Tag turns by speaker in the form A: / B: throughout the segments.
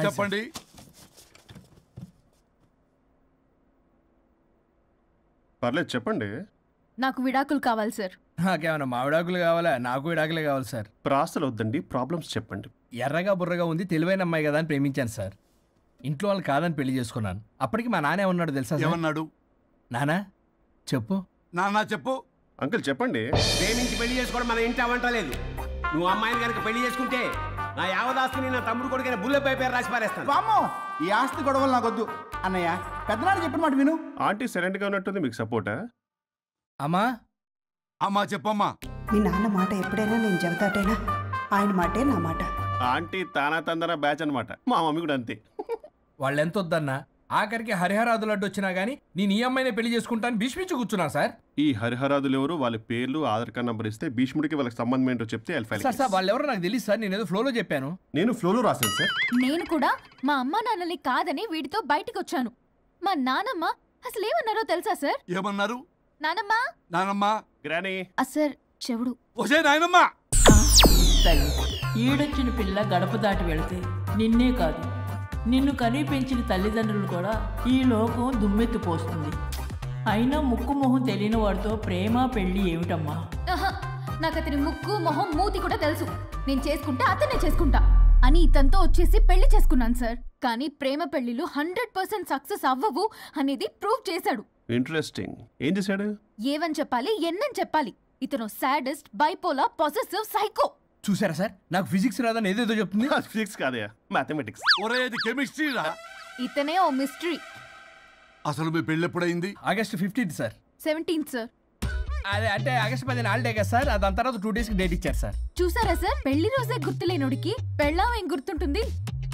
A: చెప్పండి.
B: పర్లేదు చెప్పండి.
C: నాకు విడాకులు కావాలి సార్.
D: నాకేమన్నా మా విడాకులు కావాలా? నాకు విడాకులే కావాలి సార్.
B: ప్రాసలు వద్దండి, ప్రాబ్లమ్స్ చెప్పండి.
D: ఎర్రగా బుర్రగా ఉంది, తెలివైన అమ్మాయి కదా అని ప్రేమించాను సార్. ఇంట్లో వాళ్ళు కాదని పెళ్లి చేసుకున్నాను. అప్పటికి మా నాన్న ఏమన్నాడు తెలుసా?
A: ఏమన్నాడు?
D: నానా చెప్పు.
A: నాన్న చెప్పు.
B: అంకుల్ చెప్పండి.
E: ప్రేమించి పెళ్లి చేసుకోవడం మన ఇంటి అవంటలేదు. నువ్వు అమ్మాయిని కనుక పెళ్లి చేసుకుంటే నా యావదాస్తిని నా తమ్ముడు కొడుకైన బుల్లెపై పేరు రాసి పారేస్తాను.
F: వామ్మో, ఈ ఆస్తి గొడవలు నాకొద్దు. అన్నయ్య, పెద్దనాడు చెప్పిన మాట విను.
B: ఆంటీ సైలెంట్ గా ఉన్నట్టుంది, మీకు సపోర్టా?
D: అమ్మా
A: అమ్మా చెప్పమ్మా.
G: మీ నాన్న మాట ఎప్పుడైనా నేను చెబుతాటేనా? ఆయన మాటే నా మాట.
B: ఆంటీ తానా తందన బ్యాచ్ అనమాట. మా మమ్మీ కూడా అంతే.
D: వాళ్ళు ఎంత వద్దన్నా ఆఖరికి హరిహరాదులు అడ్డు వచ్చినా గానీ నేను ఈ అమ్మాయినే పెళ్లి చేసుకుంటాను భీష్మించి కూర్చున్నా సార్.
B: ఈ హరిహరాదులు ఎవరు, వాళ్ళ పేర్లు, ఆధార్ కార్డ్ నంబర్ ఇస్తే భీష్ముడికి వాళ్ళకి సంబంధం ఏంటో చెప్తే
D: సార్ వాళ్ళు ఎవరో నాకు తెలియదు సార్. నేను ఏదో ఫ్లోలో చెప్పాను.
B: నేను ఫ్లోలో రాశాను సార్.
C: నేను కూడా మా అమ్మా నాన్నల్ని కాదని వీడితో బయటకు వచ్చాను. మా నానమ్మ అసలు ఏమన్నారో తెలుసా సార్?
A: ఏమన్నారు?
C: నానమ్మ
A: నానమ్మ
B: గ్రానీ
C: సార్ చెవుడు.
A: ఒసే నాయనమ్మ.
H: ఈడొచ్చిన పిల్ల గడప దాటి వెళితే నిన్నే కాదు నిన్ను కనీ పెంచిన తల్లిదండ్రులు కూడా ఈ లోకం దుమ్మెత్తిపోస్తుంది. అయినా ముక్కు మొహం తెలియని వాడితో ప్రేమ పెళ్లి ఏమిటమ్మా?
C: నాకు అతని ముక్కు మొహం మూతి కూడా తెలుసు. నేను చేసుకుంటా అతనే చేసుకుంటా అని ఇతనితో వచ్చేసి పెళ్లి చేసుకున్నాను సార్. కానీ ప్రేమ పెళ్లిలు 100% సక్సెస్ అవ్వవు అనేది ప్రూవ్ చేశాడు.
B: ఇంట్రెస్టింగ్. ఏం చేశాడు?
C: ఏవని చెప్పాలి, ఎన్నని చెప్పాలి. ఇతను సాడెస్ట్, బైపోలా, పొసెసివ్, సైకో.
D: చూసారా సార్, నాకు ఫిజిక్స్ రాదని ఏదేదో చెప్తుంది.
B: ఫిజిక్స్ కాదయా, మ్యాథమెటిక్స్.
A: ఒరే ఇది కెమిస్ట్రీ రా.
C: ఇతనే ఓ మిస్టరీ.
A: అసలు మీ పెళ్లి ఎప్పుడైంది?
D: August 15 sir.
C: 17 సార్.
D: అదే అంటే ఆగస్ట్ 10 హాలిడే కదా సార్. దాని తర్వాత 2 days డేట్ ఇచ్చారు సార్.
C: చూసారా సార్, పెళ్లి రోజే గుర్తులేనోడికి పెళ్ళాం ఏం గుర్తుంటుంది?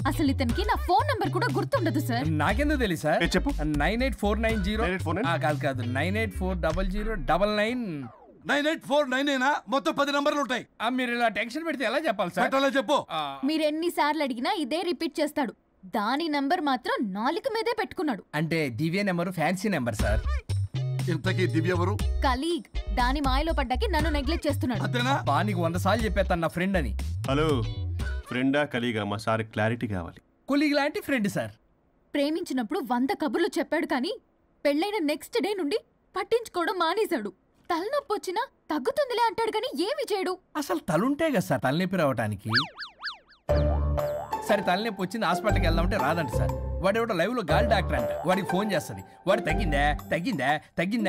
C: అసలు ఇతనికి నా ఫోన్ నంబర్ కూడా గుర్తుండదు సార్.
D: నాకెందుకు తెలియదు సార్?
B: చెప్పు.
D: 98490 కాదు 9840099.
A: 9849 మొత్తం 10 నంబర్లు ఉంటాయి.
D: మీరు ఇలా టెన్షన్ పెడితే ఎలా చెప్పాలి సార్?
A: చెప్పు.
C: మీరు ఎన్నిసార్లు అడిగినా ఇదే రిపీట్ చేస్తాడు. దాని నంబర్ మాత్రం 4 మీదే పెట్టుకున్నాడు.
D: అంటే దివ్య నెంబర్ ఫ్యాన్సీ నెంబర్ సార్.
A: ఇంతకీ దివ్య ఎవరు?
C: కలీగ్. దాని మాయలో పడ్డాకి నన్ను నెగ్లెక్ట్ చేస్తున్నాడు.
D: బా నీకు 100 సార్లు చెప్పేస్తాను నా ఫ్రెండ్ అని.
B: హలో, ఫ్రెండా కలీగా? మా సార్ క్లారిటీ కావాలి.
D: కొలీగ్ లాంటి ఫ్రెండ్ సార్.
C: ప్రేమించినప్పుడు 100 కబుర్లు చెప్పాడు కానీ పెళ్ళైన నెక్స్ట్ డే నుండి పట్టించుకోవడం మానేశాడు. తలనొప్పి వచ్చినా తగ్గుతుందిలే అంటాడు కానీ ఏమి చేయడు.
D: అసలు తలుంటే కదా సార్ తలనొప్పి రావటానికి. సరే తలనొప్పి వచ్చింది హాస్పిటల్కి వెళ్దామంటే రాదంట సార్. వాడు ఎవడో లైవ్ లో గాలి డాక్టర్ అంట. వాడికి ఫోన్ చేస్తుంది. వాడు తగ్గిందా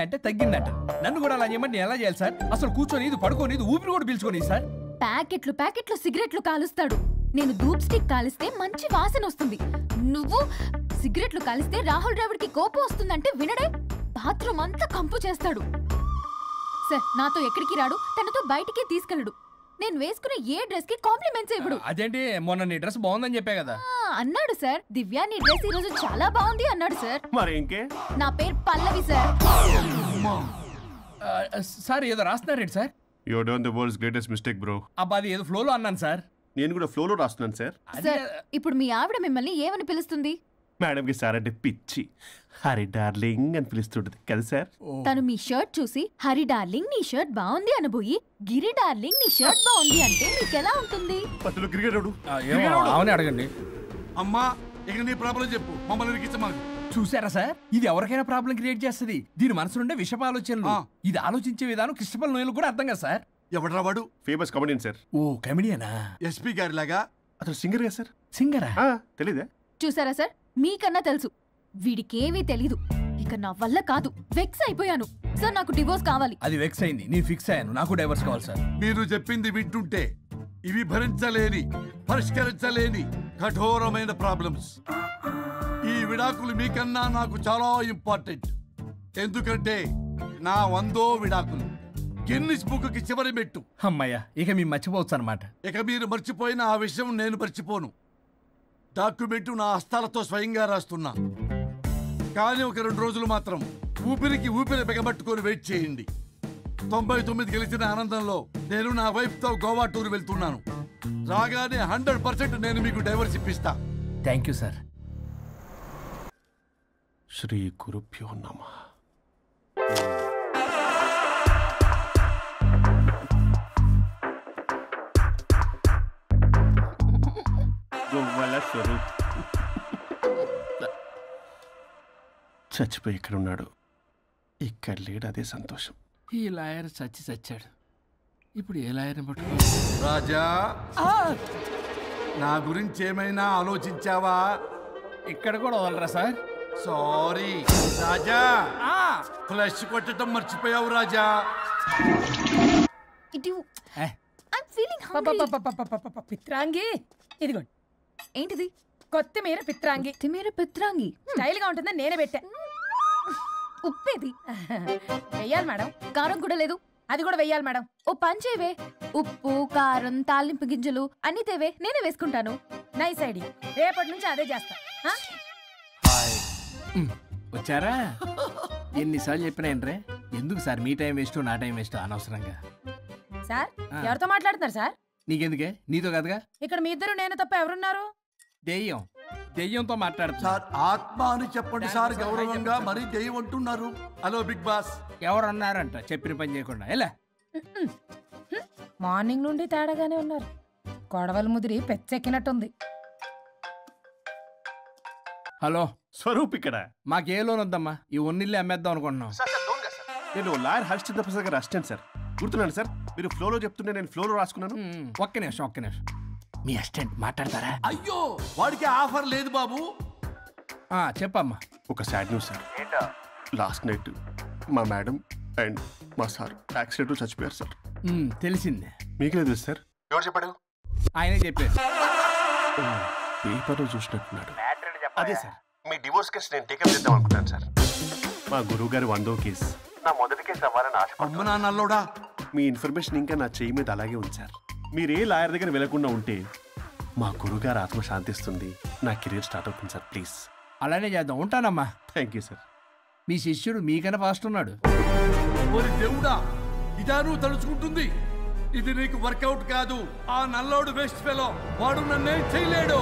D: అంటే తగ్గిందంట. నన్ను కూడా అలా చేయమంటే నేను ఎలా చేయాలి సార్? అసలు కూర్చొని ఇది పడుకోని ఇది ఊపిరి కూడా పీల్చుకొని సార్.
C: ప్యాకెట్లు సిగరెట్లు కాలుస్తాడు. నేను ధూప్ స్టిక్ కాలిస్తే మంచి వాసన వస్తుంది. నువ్వు సిగరెట్లు కాలిస్తే రాహుల్ ద్రావిడ్కి కోపం వస్తుందంటే వినడే. బాత్రూమ్ అంతా కంపు చేస్తాడు. సార్ నాతో ఎక్కడికి రాడు, తనతో బయటికి తీసుకెళ్ళడు. నేను వేసుకునే ఏ డ్రెస్ కి కాంప్లిమెంట్స్ ఇవ్వడు.
D: అదేంటి, మొన్న నీ డ్రెస్ బాగుందని చెప్పా కదా.
C: అన్నాడు సార్. దివ్య నీ డ్రెస్ ఈ రోజు చాలా బాగుంది అన్నాడు సార్.
B: మరి ఇంకే?
C: నా పేరు పల్లవి సార్.
D: సార్ ఏదో రాస్తున్నారేంటి sir?
B: You done the world's greatest mistake bro.
D: అబ్బా అది ఏదో ఫ్లోలో అన్నాను సార్.
B: నేను కూడా ఫ్లోలో రాస్తున్నాను సార్.
C: సార్ ఇప్పుడు మీ ఆవిడ మిమ్మల్ని ఏమని పిలుస్తుంది?
B: మేడంకి సార్ అంటే పిచ్చి. హరి డార్లింగ్ అని పిలుస్తుంటది కదా సార్.
C: తను మీ షర్ట్ చూసి హరి డార్లింగ్ నీ షర్ట్ బాగుంది అనబోయి గిరి డార్లింగ్ నీ షర్ట్ బాగుంది అంటే మీకు ఎలా ఉంటుంది?
D: అవునే అడగండి.
A: అమ్మా ఇక నీ ప్రాబ్లం చెప్పు, మమ్మల్ని ఇరికించమని.
D: చూసారా సార్, ఇది ఎవరికైనా ప్రాబ్లం క్రియేట్ చేస్తుంది. దీని మనసు నుండే విషప ఆలోచనలు. ఇది ఆలోచించే విధానం కృష్ణపల్ నోయలు కూడా అర్థం కదా సార్.
A: ఎవడరా వాడు?
B: Famous comedian sir.
D: ఓ కమెడియనా?
A: ఎస్పీ గారి లాగా.
B: అతను సింగర్ కదా సార్.
D: సింగరా?
B: తెలీదా?
C: చూసారా సార్, మీకన్నా తెలుసు. వీడికేమీ తెలీదు. ఇక నా వల్ల కాదు, వెక్స్ అయిపోయాను సార్. నాకు డివోర్స్ కావాలి.
D: అది వెక్స్ అయింది, నేను ఫిక్స్ అయ్యాను. నాకు డైవర్స్ కావాలి సార్.
A: మీరు చెప్పింది వింటుంటే ఇవి భరించలేని, పరిష్కరించలేని కఠోరమైన ప్రాబ్లమ్స్. ఈ విడాకులు మీకన్నా నాకు చాలా ఇంపార్టెంట్. ఎందుకంటే నా 100వ విడాకులు గిన్నిస్ బుక్కి చివరి మెట్టు.
D: అమ్మయ్య, ఇక మేము మర్చిపోవచ్చు అనమాట.
A: ఇక మీరు మర్చిపోయిన ఆ విషయం నేను మర్చిపోను. డాక్యుమెంటు నా హస్తాలతో స్వయంగా రాస్తున్నా. కానీ ఒక 2 రోజులు మాత్రం ఊపిరికి ఊపిరి బిగబట్టుకొని వెయిట్ చేయండి. 99 గెలిచిన ఆనందంలో నేను నా వైఫ్తో గోవా టూర్ వెళ్తున్నాను. రాగానే 100% నేను మీకు డైవర్స్ ఇప్పిస్తా.
D: Thank you sir.
B: శ్రీ గురుభ్యో నమః. గొవ్వల స్వరూప్ చచ్చిపోయి ఇక్కడ ఉన్నాడు. ఇక్కడ లేడు, అదే సంతోషం.
D: ఈ లాయర్ చచ్చాడు. ఇప్పుడు ఏ లాయర్ని పట్టుకో?
A: రాజా, నా గురించి ఏమైనా ఆలోచించావా?
D: ఇక్కడ కూడా వదలరా సార్?
A: సారీ రాజా, ఫ్లష్ కొట్టడం మర్చిపోయావు రాజా.
C: ఇటు
D: ఏ.
C: I'm feeling hungry.
I: పిత్రాంగి ఇదిగోండి.
C: ఏంటిది?
I: కొత్తిమీర పిత్రాంగి.
C: కొత్తిమీర పిత్రాంగి
I: స్టైల్ గా ఉంటుందని నేనే పెట్టా.
C: ఉప్పేది?
I: వెయ్యాలి మేడం.
C: కారం కూడా లేదు.
I: అది కూడా వెయ్యాలి మేడం.
C: ఓ పంచేవే, ఉప్పు కారం తాలింపు గింజలు అన్ని తేవే, నేనే వేసుకుంటాను.
I: Nice idea. రేపటి నుంచి అదే చేస్తా.
D: వచ్చారా? ఎన్నిసార్లు చెప్పినా ఏంట్రే, ఎందుకు సార్ మీ టైం వేస్ట్ నా టైం వేస్ట్ అనవసరంగా?
I: సార్ ఎవరితో మాట్లాడుతున్నారు సార్?
D: నీకెందుకే, నీతో కదగా.
I: ఇక్కడ మీ ఇద్దరు నేను తప్ప ఎవరున్నారు?
D: దెయ్యంతో మాట్లాడుతున్నా.
A: సార్ ఆత్మ అని చెప్పండి సార్, గౌరవంగా. మరీ దెయ్యం అంటున్నారు. Hello big boss.
D: ఎవరు అన్నారంట చెప్పిన పని చేయకుండా? ఎలా
I: మార్నింగ్ నుండి తేడాగానే ఉన్నారు. గొడవల ముదిరి పెచ్చెక్కినట్టుంది.
D: హలో
B: స్వరూప్ ఇక్కడ.
D: మాకే లోన్ వద్దమ్మా, ఈ ఒన్నిల్లే అమ్మేద్దాం అనుకుంటున్నాం.
B: నేను లాయర్ హరిశ్చంద్ర ప్రసాద్ గారు అసిస్టెంట్ సార్. గుర్తున్నాను సార్, మీరు ఫ్లోలో చెప్తుంటే నేను ఫ్లోలో రాసుకున్నాను.
D: ఒక్క నిమిషం. మీ అసిస్టెంట్ మాట్లాడతారా?
A: అయ్యో, వాడికి ఆఫర్ లేదు బాబు.
D: చెప్పమ్మా.
B: ఒక sad news sir. Last night మా మేడం అండ్ మా సార్ యాక్సిడెంట్ చచ్చిపోయారు సార్.
D: తెలిసిందే.
B: మీకే తెలుసు సార్. ఎవరు చెప్పాడు?
D: ఆయనే చెప్పారు.
B: పేపర్లో చూసినట్టున్నాడు. అదే సార్, మీ డివోర్స్ కేసు నేను టేకప్ చేద్దాం అనుకుంటాను సార్. మా గురువు గారి 100వ కేసు నా మొదటి కేసు అవ్వాలని ఆశ.
A: అమ్మ నాన్నల్లోడా,
B: మీ ఇన్ఫర్మేషన్ ఇంకా నా చెయ్యి మీద అలాగే ఉంచారు. మీరు ఏ లాయర్ దగ్గర వెళ్లకుండా ఉంటే మా గురువుగారు ఆత్మ శాంతిస్తుంది, నా కెరీర్ స్టార్ట్ అవుతుంది సార్. ప్లీజ్
D: అలానే చేద్దాం. ఉంటానమ్మా.
B: Thank you sir.
D: మీ శిష్యుడు మీకన్నా ఫాస్ట్ ఉన్నాడు.
A: ఓరి దేవుడా, ఇదా నువ్వు తలుచుకుంటుంది? ఇది నీకు వర్కౌట్ కాదు. ఆ నల్లోడు బెస్ట్ ఫెలో, వాడు నన్నేం చేయలేడు.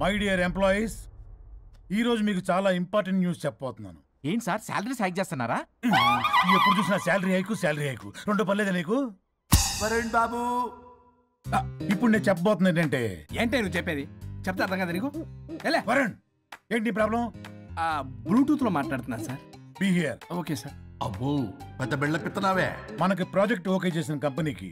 J: మై డియర్ ఎంప్లాయీస్, ఈరోజు మీకు చాలా ఇంపార్టెంట్ న్యూస్ చెప్పబోతున్నాను.
F: ఏంటి సార్, శాలరీ హైక్ చేస్తున్నారా?
J: ఎప్పుడు చూసినా శాలరీ హైకు రెండు పర్లేదా నీకు?
A: వరుణ్ బాబు,
J: ఇప్పుడు నేను చెప్పబోతున్నా ఏంటంటే.
D: ఏంటే నువ్వు చెప్పేది? చెప్తా అర్థం కదా నీకు?
J: వరుణ్, ఏంటి ప్రాబ్లం?
D: బ్లూటూత్ లో మాట్లాడుతున్నా sir.
J: Be here.
D: Okay sir.
A: అబ్బో, పెద్ద బిళ్ళ పిత్తనావే.
J: మనకి ప్రాజెక్ట్ ఓకే చేసిన కంపెనీకి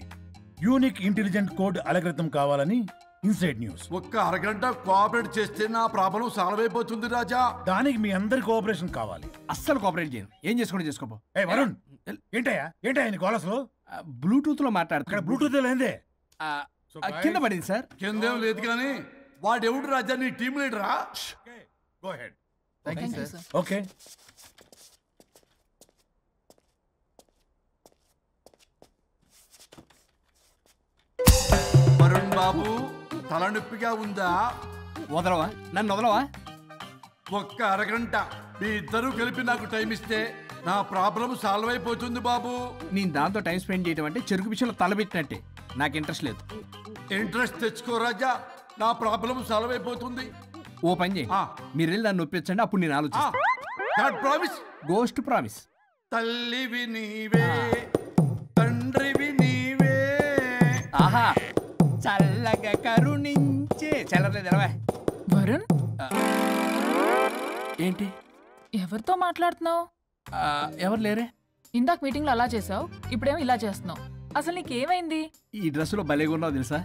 J: యూనిక్ ఇంటెలిజెంట్ కోడ్ అలకృతం కావాలని ఇన్సైడ్ న్యూస్.
A: ఒక్క అరగంట కోఆపరేట్ చేస్తే నా ప్రాబ్లం సాల్వ్ అయిపోతుంది రాజా.
J: దానికి మీ అందరి కోఆపరేషన్ కావాలి.
D: అస్సలు కోఆపరేట్ చేయను. ఏం చేసుకోండి చేసుకోపో.
J: ఏ వరుణ్, ఏంటయ్యా నీ గోలస్లో?
D: బ్లూటూత్ లో మాట్లాడుతున్నా.
J: ఇక్కడ బ్లూటూత్ లేదే.
D: కింద పడింది సార్.
A: కిందేం లేదు కానీ వాడెవడు రాజా, నీ టీం లీడరా?
J: Go ahead. ఓకే.
A: వరుణ్ బాబు, తలనొప్పిగా ఉందా?
D: వదలవా, నన్ను వదలవా?
A: ఒక్క అరగంట మీ ఇద్దరు కలిపి నాకు టైం ఇస్తే నా ప్రాబ్లం సాల్వ్ అయిపోతుంది బాబు.
D: నేను దాంతో టైం స్పెండ్ చేయడం అంటే చెరుకు విషయంలో తలబెట్టినట్టే. నాకు ఇంట్రెస్ట్ లేదు.
A: ఇంట్రెస్ట్ తెచ్చుకో రాజా, నా ప్రాబ్లం సాల్వ్ అయిపోతుంది.
D: ఓ పని చేయి, మీరు వెళ్ళి నన్ను ఒప్పించండి, అప్పుడు నేను ఆలోచిస్తాను.
A: ప్రామిస్.
D: Ghost promise.
A: తల్లివి నీవే, తండ్రివి నీవే.
D: ఆహా, చల్లగా కరుణించే. చల్లలేదు ఎలవా.
H: వరుణ్,
D: ఏంటి
H: ఎవరితో మాట్లాడుతున్నావు?
D: ఎవరు లేరే?
H: ఇందాక మీటింగ్లో అలా చేసావు, ఇప్పుడేమో ఇలా చేస్తున్నావు. అసలు నీకేమైంది?
D: ఈ డ్రెస్సులో భలేగా ఉన్నావు తెలుసా?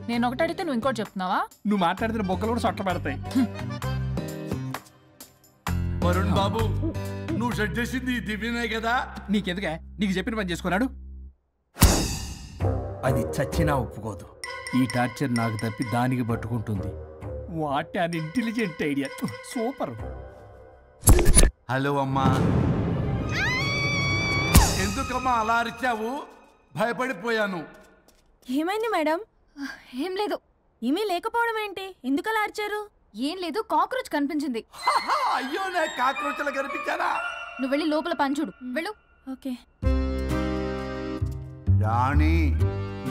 H: నేను ఒకటి అడిగితే నువ్వు ఇంకోటి చెప్తున్నావా?
D: నువ్వు మాట్లాడితే బొక్కలు కూడా సొట్ట పడతాయి.
A: వరుణ్ బాబు, నువ్వు సెట్ చేసింది ఈ దివ్యనే కదా?
D: నీకెందుకే? నీకు చెప్పిన పని చేసుకున్నాడు. అది చచ్చినా ఒప్పుకోదు. ఈ టార్చర్ నాకు తప్పి దానికి పట్టుకుంటుంది. What an intelligent idea. Super.
A: Hello అమ్మా. ఎందుకమ్మా అలా అరిచావు? భయపడిపోయాను.
I: ఏమైంది మేడం?
C: ఏం లేదు.
I: ఏమీ లేకపోవడం ఏంటి? ఎందుకు అలా అరిచారు?
C: ఏం లేదు, కాక్రోచ్ కనిపించింది.
A: అయ్యో, నాకు కాక్రోచ్లు కనిపించారా?
C: నువ్వు వెళ్ళి లోపల పని చూడు. వెళ్ళు.
I: ఓకే.
A: రాణి,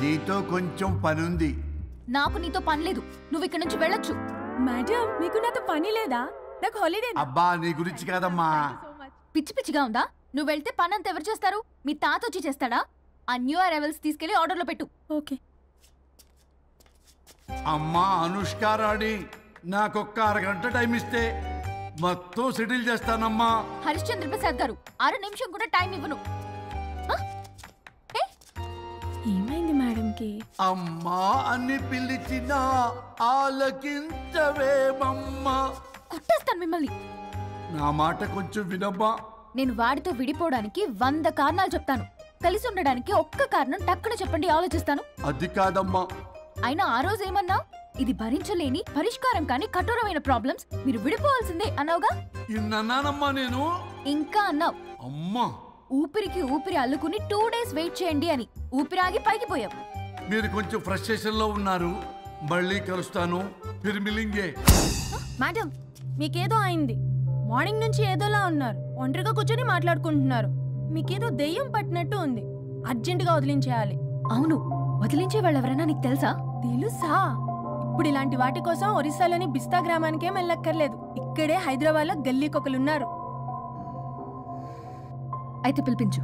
A: నీతో కొంచెం పనుంది.
C: నాకు నీతో పని లేదు, నువ్వు ఇక్కడ నుంచి వెళ్ళొచ్చు.
I: మేడం, మీకు నాతో పని లేదా? నాకు హాలిడే.
A: అబ్బా, నీ గురించి కాదమ్మా.
C: పిచ్చి పిచ్చిగా ఉందా? నువ్వు వెళ్తే పని అంతా ఎవరు చేస్తారు? మీ తాత వచ్చి చేస్తాడా? ఆ న్యూ అరైవల్స్ తీసుకెళ్లి ఆర్డర్లో పెట్టు.
H: ఓకే.
A: అమ్మా అనుష్కారాణి, నాకొక్క అరగంట టైం ఇస్తే మొత్తం సెటిల్ చేస్తానమ్మా.
C: హరిశ్చంద్ర ప్రసాద్ గారు 6 నిమిషం కూడా టైం ఇవ్వను.
H: ఏమైంది మేడంకి?
A: అమ్మా అని పిలిచినా ఆలకించవేమమ్మా.
C: కొట్టేస్తాను మిమ్మల్ని.
A: నా మాట కొంచెం వినమ్మా.
C: నేను వాడితో విడిపోవడానికి 100 కారణాలు చెప్తాను. కలిసి ఉండడానికి ఒక్క కారణం టక్కున చెప్పండి, ఆలోచిస్తాను.
A: అది కాదమ్మా.
C: అయినా ఆ రోజు ఏమన్నా, ఇది భరించలేని పరిష్కారం కాని కఠోరమైన ప్రాబ్లమ్స్, మీరు విడిపోవాల్సిందే అన్నావుగా.
A: ఇన్నానమ్మా నేను.
C: ఇంకా అన్నావు.
A: అమ్మా,
C: ఊపిరికి ఊపిరి అల్లుకుని 2 days వెయిట్ చేయండి అని. ఊపిరాగి పైకి పోయావు.
A: మీరు కొంచెం ఫ్రస్ట్రేషన్ లో ఉన్నారు. మళ్ళీ కలుస్తాను. ఫిర్మిలింగే.
K: మేడం, మీకేదో అయింది. మార్నింగ్ నుంచి ఏదోలా ఉన్నారు. ఒంటరిగా కూర్చొని మాట్లాడుకుంటున్నారు. మీకేదో దెయ్యం పట్టినట్టు ఉంది. అర్జెంటుగా వదిలించేయాలి.
C: అవును, వదిలించే వాళ్ళెవరైనా నీకు తెలుసా?
K: తెలుసా? ఇప్పుడు ఇలాంటి వాటి కోసం ఒరిస్సాలోని బిస్తా గ్రామానికేం వెళ్ళక్కర్లేదు. ఇక్కడే హైదరాబాద్ లో గల్లీకొకలున్నారు.
C: అయితే పిలిపించు.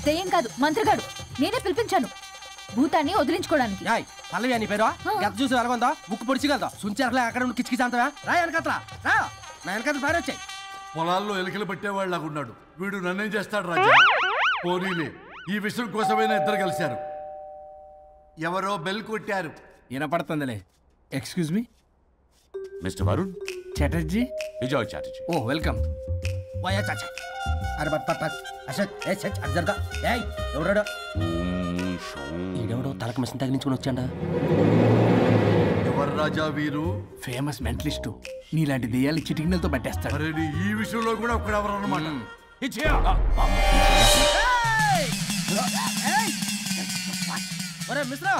C: దెయ్యం కాదు, మంత్రగాడు. నేనే పిలిపించాను భూతాన్ని వదిలించుకోవడానికి.
L: పల్లవి అని పేరు గత చూసి వెలగొందా ముక్కు పొడిచిగలదా సుంచరలే అక్కడ కిచకిచ అంతవా రా వెనకత్రా రా నా వెనకత్ర పారి వచ్చాయి.
A: పొలాల్లో ఎలికలు పట్టేవాళ్ళగా ఉన్నాడు వీడు. నన్నేం చేస్తాడు రాజా? పోనీలే, ఈ విషయం కోసమైనా ఇద్దరు కలిశారు. ఎవరో బెల్ కొట్టారు.
D: వినపడుతుందిలే. Excuse me
M: mister Varun
D: Chatterjee.
M: Vijay Chatterjee.
D: Oh welcome.
L: వాయా చాచా అరే బట్ పట్ పట్ అసత్ ఏ సచ్ అర్జర్గా ఏయ్ ఎవరడా? ఈడెవడో తలకు మిషన్ తగిలించుకుని వచ్చాడా?
A: ఎవరు రాజా వీరు?
D: Famous mentalist. నీలాంటి దెయ్యాలు చిటికినలతో పట్టేస్తాడు.
A: అరే ఈ విషయంలో కూడా ఒకడెవరు అన్నమాట.
L: ఒరే మిశ్రా,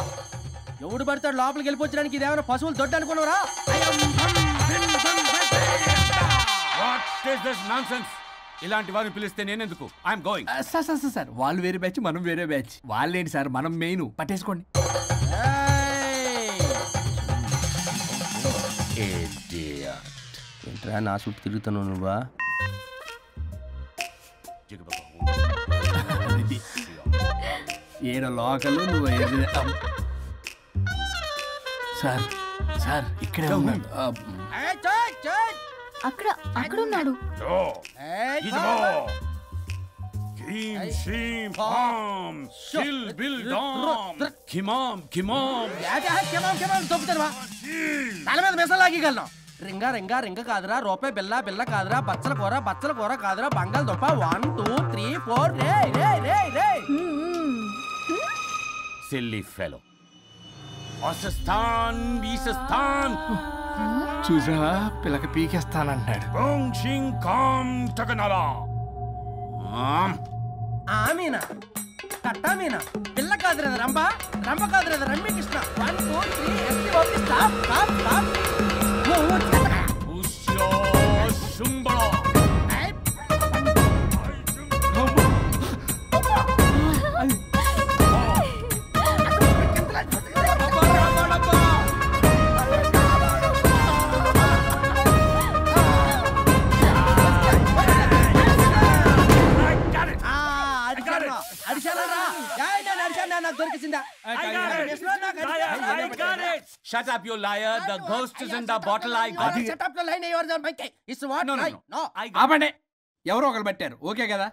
L: ఎవడు పడతాడు లోపలికి వెళ్ళిపోవడానికి? ఇదేమైనా పశువులు దొడ్డు అనుకున్నారా?
M: ఇలాంటి వారిని పిలిస్తే నేనెందుకు? I'm going.
D: సార్ వాళ్ళు వేరే బ్యాచ్, మనం వేరే బ్యాచ్. వాళ్ళేంటి సార్, మనం మెయిన్. పట్టేసుకోండి.
L: ఏంట్రా నా చుట్టూ తిరుగుతున్నావు నువ్వా?
D: ఏడ లోకల్ నువ్వు. సార్ సార్ ఇక్కడే ఉన్నాడు.
C: అక్కడ అక్కడ ఉన్నాడు.
L: తల మీద మెసలాగలను. రింగా రింగా రింగ కాదురా, రూపాయి బిల్ల బిల్ల కాదురా, బచ్చల కూర కాదురా, బంగాళదుంప 1 2 3 4 రే రే రే రే.
M: Silly fellow. ఈసస్థాన్
D: చూసా పిల్లకి పీకేస్తానంటాడు.
L: ఆమీనా కట్టామీనా పిల్ల కాదురా రంభ, రంభ కాదురా Ramya Krishna. 1 2 3 ST okay stop stop stop.
M: Shut up, you liar. The ghost is in the bottle. I got it.
L: Shut up the line. Yours on my case. It's what?
M: No.
D: ఆపండి. ఎవరో ఒకరు పెట్టారు. Okay కదా?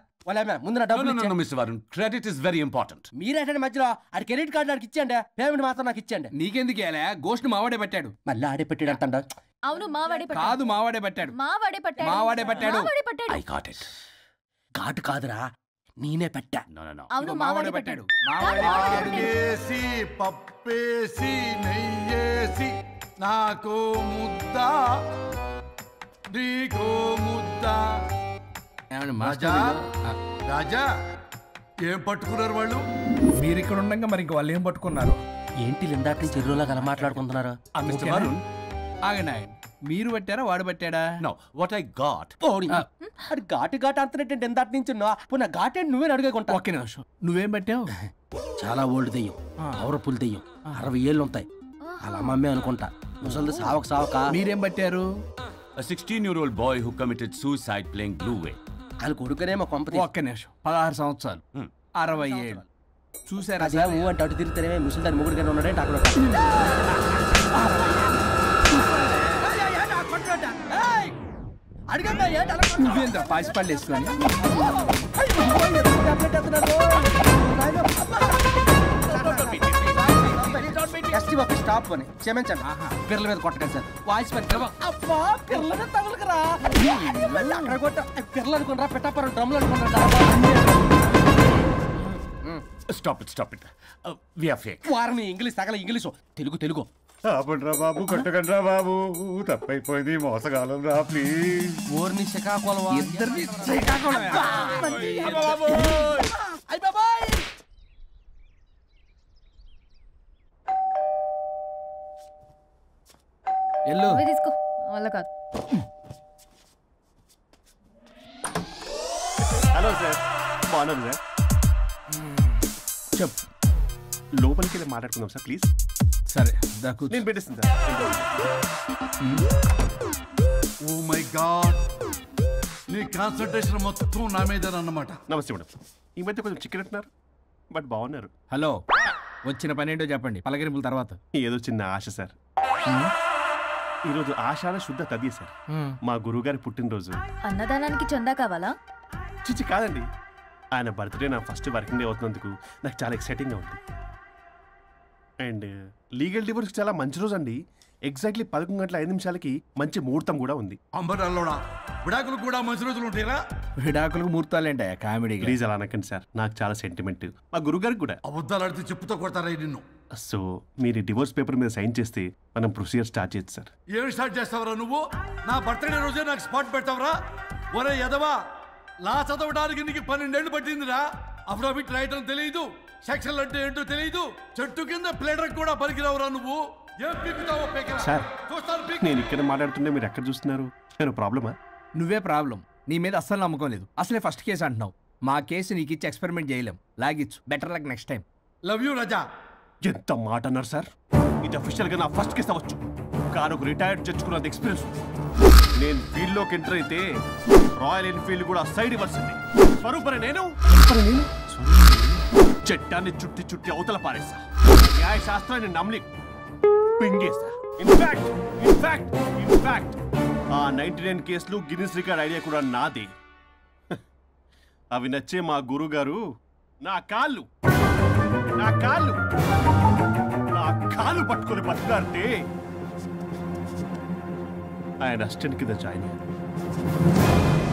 L: ముందు నా డబ్బులు
M: No, Mr. Varun. Credit is very important.
L: మీరేంటంటే మధ్యలో ఆడి క్రెడిట్ కార్డు నాకు ఇచ్చేయండి, పేమెంట్ మాత్రం నాకు ఇచ్చేయండి.
D: నీకెందుకు ఇలా? గోస్ట్ మావాడే పెట్టాడు.
L: మళ్ళీ ఆడే పెట్టాడు అంటాడు.
C: అవును, మావాడే పట్టాడు.
D: కాదు, మావాడే పెట్టాడు.
C: మావాడే పట్టాడు.
D: మావాడే పట్టాడు.
C: మావాడే పట్టాడు.
M: I got it.
L: ఘాటు కాదురా, నేనే పెట్టా.
M: No.
C: అవును, మావాడే పట్టాడు.
A: ఆకేసి పప్పేసి నెయ్యేసి నాకు ముద్ద నీకో ముద్ద. రాజా రాజా ఏం పట్టుకున్నారు వాళ్ళు?
D: మీరు ఇక్కడ ఉండగా మరి ఇంక వాళ్ళు ఏం పట్టుకున్నారు?
L: ఏంటి ఇందాక నుంచి చెరువులా కల మాట్లాడుకుంటున్నారు?
M: Mr. Varun.
D: ఆగండి. మీరు పట్టారా వాడు పట్టాడా?
M: No, what I got.
L: అది ఘాటు అంతనేటంటే ఎందాటి నుంచి నా ఘాటేంటి నువ్వే అడిగేకుంటా.
D: ఒక్క నిమిషం. నువ్వేం పట్టావు?
L: చాలా ఓల్డ్ దెయ్యం, పవర్ఫుల్ దెయ్యం, 60 ఏళ్ళు ఉంటాయి. అలా అమ్మమ్మే అనుకుంటా. ముసలిది సావక
D: మీరేం పట్టారు?
M: A 16-year-old boy who committed suicide playing Blue Whale.
L: వాళ్ళ కొడుకునేమో కొంపతి.
D: ఒక్క నిమిషం 16 సంవత్సరాలు 60 ఏళ్ళు చూసారా
L: అదే ఊ అంటే అటు తిరుగుతానే ముసలిదాని ముగ్గురు ఉన్నాడంటే అక్కడ
D: నువ్వేంద్ర పాసిపళ్ళు వేసుకొని
L: స్టాప్ అని క్షమించండి పిల్లల మీద కొట్టకండి సార్ వాయిస్ అబ్బా పిల్లల మీద తగులుకురా అక్కడ కొట్ట పిల్లలు అనుకున్నారా పెట్టాపరం డ్రమ్లు అనుకున్నారా
M: Stop it. We are fake.
L: వారిని ఇంగ్లీష్ తగల ఇంగ్లీషు తెలుగు
N: ఆపండ్రా బాబు కొట్టకండ్రా బాబు తప్పైపోయింది మోసగాలం రా ప్లీజ్
L: ఊరిని శ్రీకాకుళం
D: ఇద్దరిని శ్రీకాకుళం ఎల్లు
C: తీసుకో వల్ల కాదు.
B: హలో సార్ బాగున్నాను సార్
D: చెప్పు
B: లోపలికి వెళ్ళి మాట్లాడుకుందాం సార్ ప్లీజ్.
D: సరే
B: నేను పెట్టేస్తాను సార్.
A: ఓ మై గాడ్, నీ కాన్సంట్రేషన్ మొత్తం నా మీదనన్నమాట.
B: నమస్తే మేడం. ఈ మధ్య కొంచెం చికెన్ అంటున్నారు బట్ బాగున్నారు.
D: హలో, వచ్చిన పని ఏంటో చెప్పండి, పలకరింపుల తర్వాత.
B: ఏదో చిన్న ఆశ సార్. ఈరోజు ఆషాఢ శుద్ధ తది సార్, మా గురువుగారి పుట్టినరోజు.
C: అన్నదానానికి చందా కావాలా?
B: చిచ్చి కాదండి, ఆయన బర్త్డే నా ఫస్ట్ వర్కింగ్ డే అవుతున్నందుకు నాకు చాలా ఎక్సైటింగ్గా ఉంది. అండ్ లీగల్ డివోర్స్కి చాలా మంచి రోజు అండి. ఎగ్జాక్ట్లీ 11:05 మంచి ముహూర్తం కూడా ఉంది.
A: అంబరాల్లోడా విడాకులు కూడా మంచి రోజులు ఉంటాయిరా?
D: విడాకులకు ముహూర్తాలు ఏంటా కామెడీ?
B: ప్లీజ్ అలా అనకండి సార్, నాకు చాలా సెంటిమెంట్, మా గురుగారికి కూడా.
A: అబద్ధాలు ఆడితే చెప్పుతో కొడతారా నిన్ను?
B: సో మీరు డివోర్స్ పేపర్ మీద సైన్ చేస్తే మనం ప్రొసీజర్ స్టార్ట్ చేయొచ్చు సార్.
A: ఏమి స్టార్ట్ చేస్తావరా నువ్వు? నా బర్త్డే రోజే నాకు స్పాట్ పెడతావరా? ఒరే ఎదవా, లా చదవడానికి నీకు 12 ఏళ్ళు పట్టిందిరా. అఫిడవిట్ రాయటం తెలియదు, సెక్షన్లు అంటే ఏంటో తెలియదు, చెట్టు కింద ప్లేడర్ కూడా పలికిరావురా నువ్వు. ఏం పీకుతావో
B: సార్, నేను ఇక్కడ మాట్లాడుతుంటే మీరు ఎక్కడ చూస్తున్నారు? నేను ప్రాబ్లమా?
D: నువ్వే ప్రాబ్లం. నీ మీద అస్సలు నమ్మకం లేదు. అసలే ఫస్ట్ కేసు అంటున్నావు. మా కేసు నీకు ఇచ్చి ఎక్స్పెరిమెంట్ చేయలేం, లాగిచ్చు. Better luck next time.
A: Love you Raja.
B: ఎంత మాట అన్నారు సార్? ఇది అఫీషియల్గా నా ఫస్ట్ కేసు అవ్వచ్చు, కానీ ఒక రిటైర్డ్ జడ్జ్కున్నంత ఎక్స్పీరియన్స్. నేను ఫీల్డ్లోకి ఎంటర్ అయితే రాయల్ ఎన్ఫీల్డ్ కూడా సైడ్ ఇవ్వాల్సింది. స్వరూపరే నేను చట్టాన్ని చుట్టి అవతల పారేసా. న్యాయ శాస్త్రాన్ని నమ్మి పింగేసా. ఇన్ఫాక్ట్ ఆ 99 కేసులు గిన్నిస్ రికార్డ్ ఐడియా కూడా నాదే. అవి నచ్చే మా గురువు గారు నా కాళ్ళు పట్టుకొని బతుకారంటే ఆయన అసిస్టెంట్ కింద జాయిన్ అయ్యాను.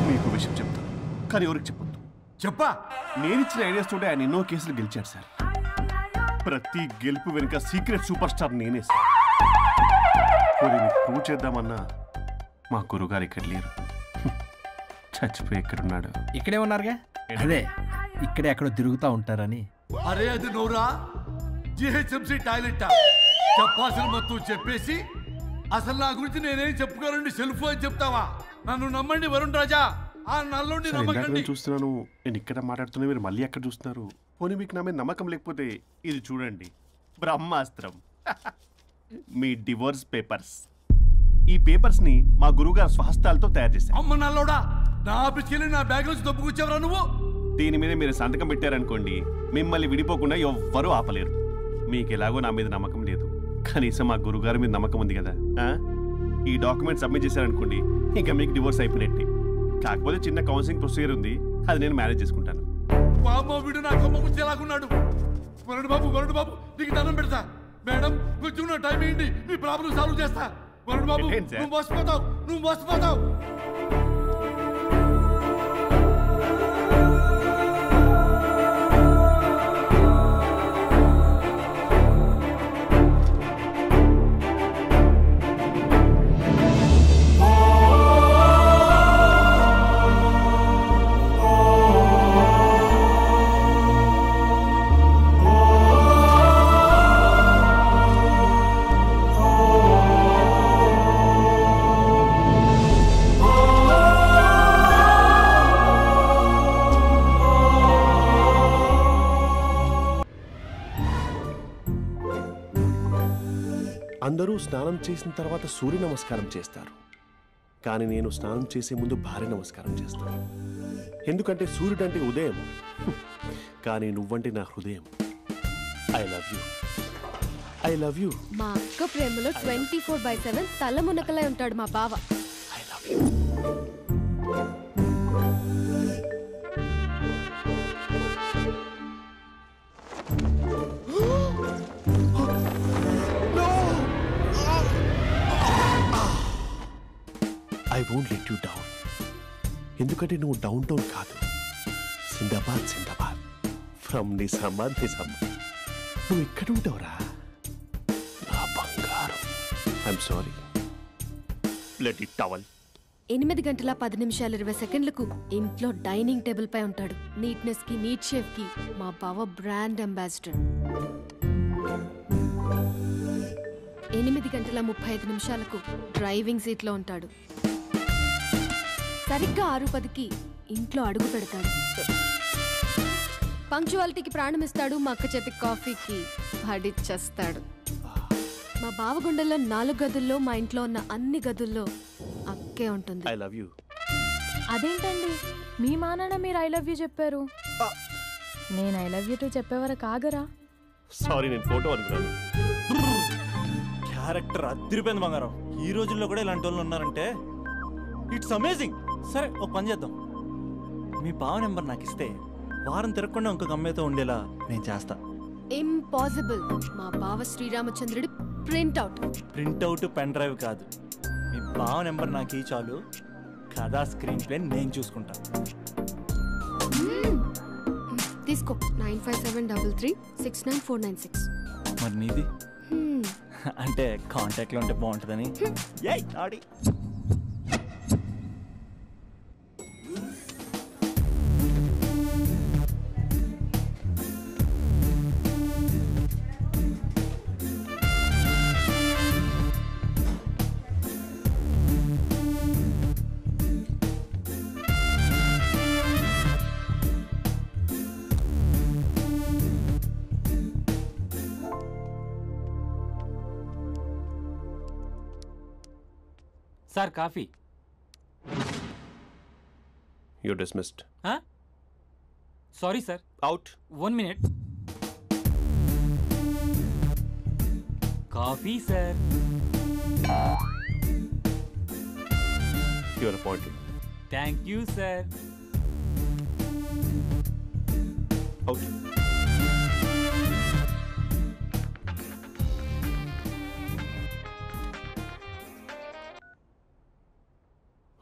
B: మీకు విషయం చెప్తాను, కానీ ఎవరికి చెప్పొద్దు.
A: చెప్పా,
B: నేనిచ్చిన ఐడియాస్ తోటి ఆయన ఎన్నో కేసులు గెలిచాడు సార్. ప్రతి గెలుపు వెనుక సీక్రెట్ సూపర్ స్టార్ నేనే సార్. ప్రూవ్ చేద్దామన్నా మా గురుగారు ఇక్కడ లేరు, చచ్చిపోయి ఎక్కడున్నాడు.
D: ఇక్కడే ఉన్నారుగా. అదే ఇక్కడే ఎక్కడో తిరుగుతూ ఉంటారని.
A: అరే అది నోరా, జిహెచ్ఎంసీ టాయిలెట్ చెప్పాల్సిన మొత్తం చెప్పేసి అసలు నా గురించి నేనేం చెప్పుకోరండి సెల్ఫ్ అని చెప్తావా? నన్ను నమ్మండి వరుణ్ రాజా, ఆ నల్లుండి నమ్మకండి.
B: చూస్తున్నాను, నేను ఇక్కడ మాట్లాడుతున్నా, మీరు మళ్ళీ ఎక్కడ చూస్తున్నారు? పోనీ మీకు నా మీద నమ్మకం లేకపోతే ఇది చూడండి, బ్రహ్మాస్త్రం. మీ డివోర్స్ పేపర్స్. ఈ పేపర్స్ ని మా గురువుగారు స్వహస్తాలతో తయారు చేశారు.
A: అమ్మ నల్లోడా, నా ఆఫీస్కి వెళ్ళి నా బ్యాగ్ నుంచి దొబ్బుకొచ్చావరా నువ్వు?
B: దీని మీద మీరు సంతకం పెట్టారనుకోండి, మిమ్మల్ని విడిపోకుండా ఎవ్వరూ ఆపలేరు. మీకు ఎలాగో నా మీద నమ్మకం లేదు, కనీసం మా గురుగారి మీద నమ్మకం ఉంది కదా. ఈ డాక్యుమెంట్ సబ్మిట్ చేశారనుకోండి, ఇంకా మీకు డివోర్స్ అయిపోయినట్టే. కాకపోతే చిన్న కౌన్సిలింగ్ ప్రొసీజర్ ఉంది, అది నేను మేనేజ్ చేసుకుంటాను.
A: వీడు నా కొమ్మ గురించి ఎలాగున్నాడు? వరుణ్ బాబు నీకు దండం పెడతా. మేడం కొంచెం నా టైం ఏంటి, మీ ప్రాబ్లం సాల్వ్ చేస్తా. వరుణ్ బాబు నువ్వు మోసపోతావు.
B: అందరూ స్నానం చేసిన తర్వాత సూర్య నమస్కారం చేస్తారు. కానీ నేను స్నానం చేసే ముందు భార్య నమస్కారం చేస్తాను. ఎందుకంటే సూర్యుడు అంటే ఉదయం, కానీ నువ్వంటే నా హృదయం. I love you, I love you.
O: మా అక్క ప్రేమలో 24/7 తల మునకలై ఉంటాడు మా బావ.
B: I love you. I won't let you down. ఎందుకంటే నువ్వు డౌన్ టౌన్ కాదు, జిందాబాద్ జిందాబాద్ ఫ్రమ్ నిజామాబాద్ నిజామాబాద్. నువ్వు ఇక్కడ ఉంటావురా నా బంగారం. I'm sorry. Let it towel.
O: 8 గంటల 10 నిమిషాలు 20 సెకండ్లకు ఇంట్లో డైనింగ్ టేబుల్ పై ఉంటాడు. నీట్నెస్ కి, నీట్ షేఫ్ కి మా బావ బ్రాండ్ అంబాసిడర్. 8 గంటల 35 నిమిషాలకు డ్రైవింగ్ సీట్ లో ఉంటాడు. సరిగ్గా 6:10కి ఇంట్లో అడుగు పెడతాడు. పంక్చువాలిటీకి ప్రాణం ఇస్తాడు. మా అక్క చేతి కాఫీకి పడిచ్చేస్తాడు. మా బావ గుండెల్లో 4 గదుల్లో, మా ఇంట్లో ఉన్న అన్ని గదుల్లో అక్కే ఉంటుంది.
B: I love you.
K: అదేంటండి మీ మా నాన్న మీరు ఐ లవ్ యూ చెప్పారు, నేను ఐ లవ్ యూ టు చెప్పేవరకు ఆగరా?
B: సారీ, నేను ఫోటో అనుకున్నాను.
P: క్యారెక్టర్ అదిరిపోయింది బంగారం. ఈ రోజుల్లో కూడా ఇలాంటి వాళ్ళు ఉన్నారంటే ఇట్స్ అమేజింగ్. సరే ఒక పని చేద్దాం, మీ బావ నెంబర్ నాకు ఇస్తే వారం తిరగకుండా ఇంకొక అమ్మాయితో ఉండేలా నేను చేస్తా.
O: ఇంపాసిబుల్. మా బావ శ్రీరామచంద్రుడి ప్రింట్అవుట్.
P: ప్రింట్అవుట్ పెన్ డ్రైవ్ కాదు, మీ బావ నెంబర్ నాకు చాలు. కథా స్క్రీన్ ప్లే నేను చూసుకుంటా.
O: తీసుకో. 9573369496.
P: మరి నీది? అంటే కాంటాక్ట్లో ఉంటే బాగుంటుందని. ఆడి
M: sir coffee.
B: You dismissed.
M: Sorry sir.
B: Out.
M: 1 minute. Coffee sir.
B: You are appointed.
M: Thank you sir.
B: Out.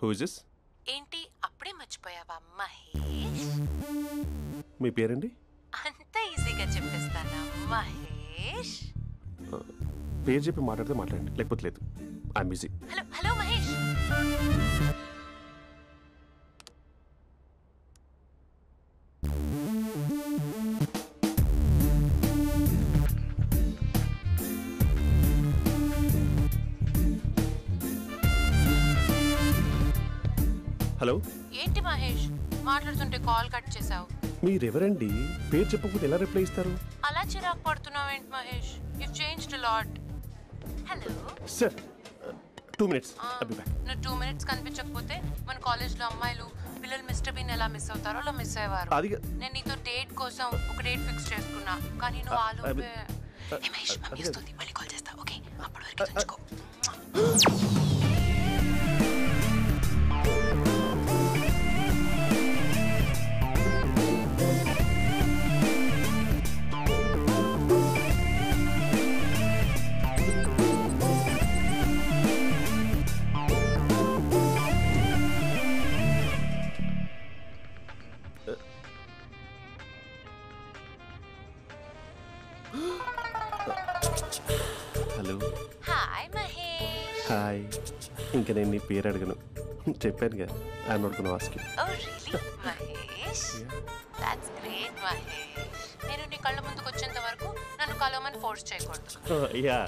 B: Who is this?
Q: ఏంటి అప్పుడే మర్చిపోయావా మహేష్?
B: మీ పేరండి?
Q: అంత ఈజీగా చెప్పేస్తానా మహేష్?
B: పేరు చెప్పి మాట్లాడితే మాట్లాడండి, లేకపోతే లేదు. I'm busy.
Q: Hello hello Mahesh.
B: Hello.
Q: ఏంటి మహేష్ మాట్లాడుతుంటే కాల్ కట్ చేసావు?
B: మీరెవరండి? పేరు చెప్పకపోతే ఎలా రిప్లై ఇస్తారు?
Q: అలా చిరాకు పడుతున్నావు ఏంటి Mahesh? You changed a lot. Hello
B: sir, 2 minutes. I'll be back.
Q: నువ్వు 2 minutes కనిపించకపోతే మన కాలేజ్లో అమ్మాయిలు పిల్లలు మిస్టర్ బీన్ ఎలా మిస్ అవుతారో అలా మిస్ అయ్యేవారు. నేను నీతో డేట్ కోసం ఒక డేట్ ఫిక్స్ చేసుకున్నా, కానీ నువ్వు ఆలోపే. మహేష్ మమ్మీ వస్తుంది, మళ్ళీ కాల్ చేస్తా. ఓకే, అప్పటి వరకు తెచ్చుకో.
B: హలో.
Q: హాయ్ మహేష్.
B: హాయ్. ఇంకా నేను నీ పేరు అడగను, చెప్పానుగా. I'm not gonna ask you.
Q: Oh really Mahesh? That's great Mahesh. నేను నీ కళ్ళ ముందుకు వచ్చేంత వరకు నన్ను కలవమని ఫోర్స్ చేయకూడదు.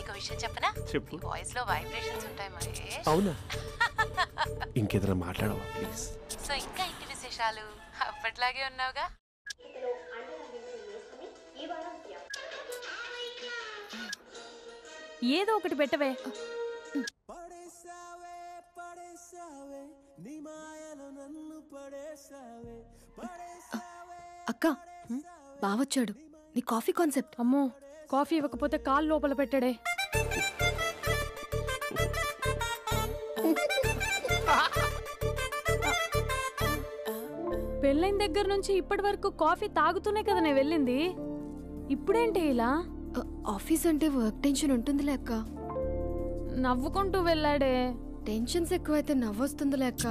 Q: ఒక విషయం చెప్పనా?
B: చెప్పు.
Q: నీ వాయిస్ లో వైబ్రేషన్స్ ఉంటాయి మహేష్.
B: అవునా? ఇంకేదైనా మాట్లాడవా ప్లీజ్?
Q: సో ఇంకా ఇంటి విశేషాలు అప్పట్లాగే ఉన్నావుగా?
K: ఏదో ఒకటి పెట్టవే.
O: అక్క బావొచ్చాడు. నీ కాఫీ కాన్సెప్ట్.
K: అమ్మో, కాఫీ ఇవ్వకపోతే కాలు లోపల పెట్టాడే. పెళ్ళైన దగ్గర నుంచి ఇప్పటి వరకు కాఫీ తాగుతూనే కదా నేను వెళ్ళింది. ఇప్పుడేంటి ఇలా?
O: ఆఫీస్ అంటే వర్క్ టెన్షన్ ఉంటుందిలే అక్క.
K: నవ్వుకుంటూ వెళ్ళాడే.
O: టెన్షన్స్ ఎక్కువైతే నవ్వొస్తుందిలే అక్క.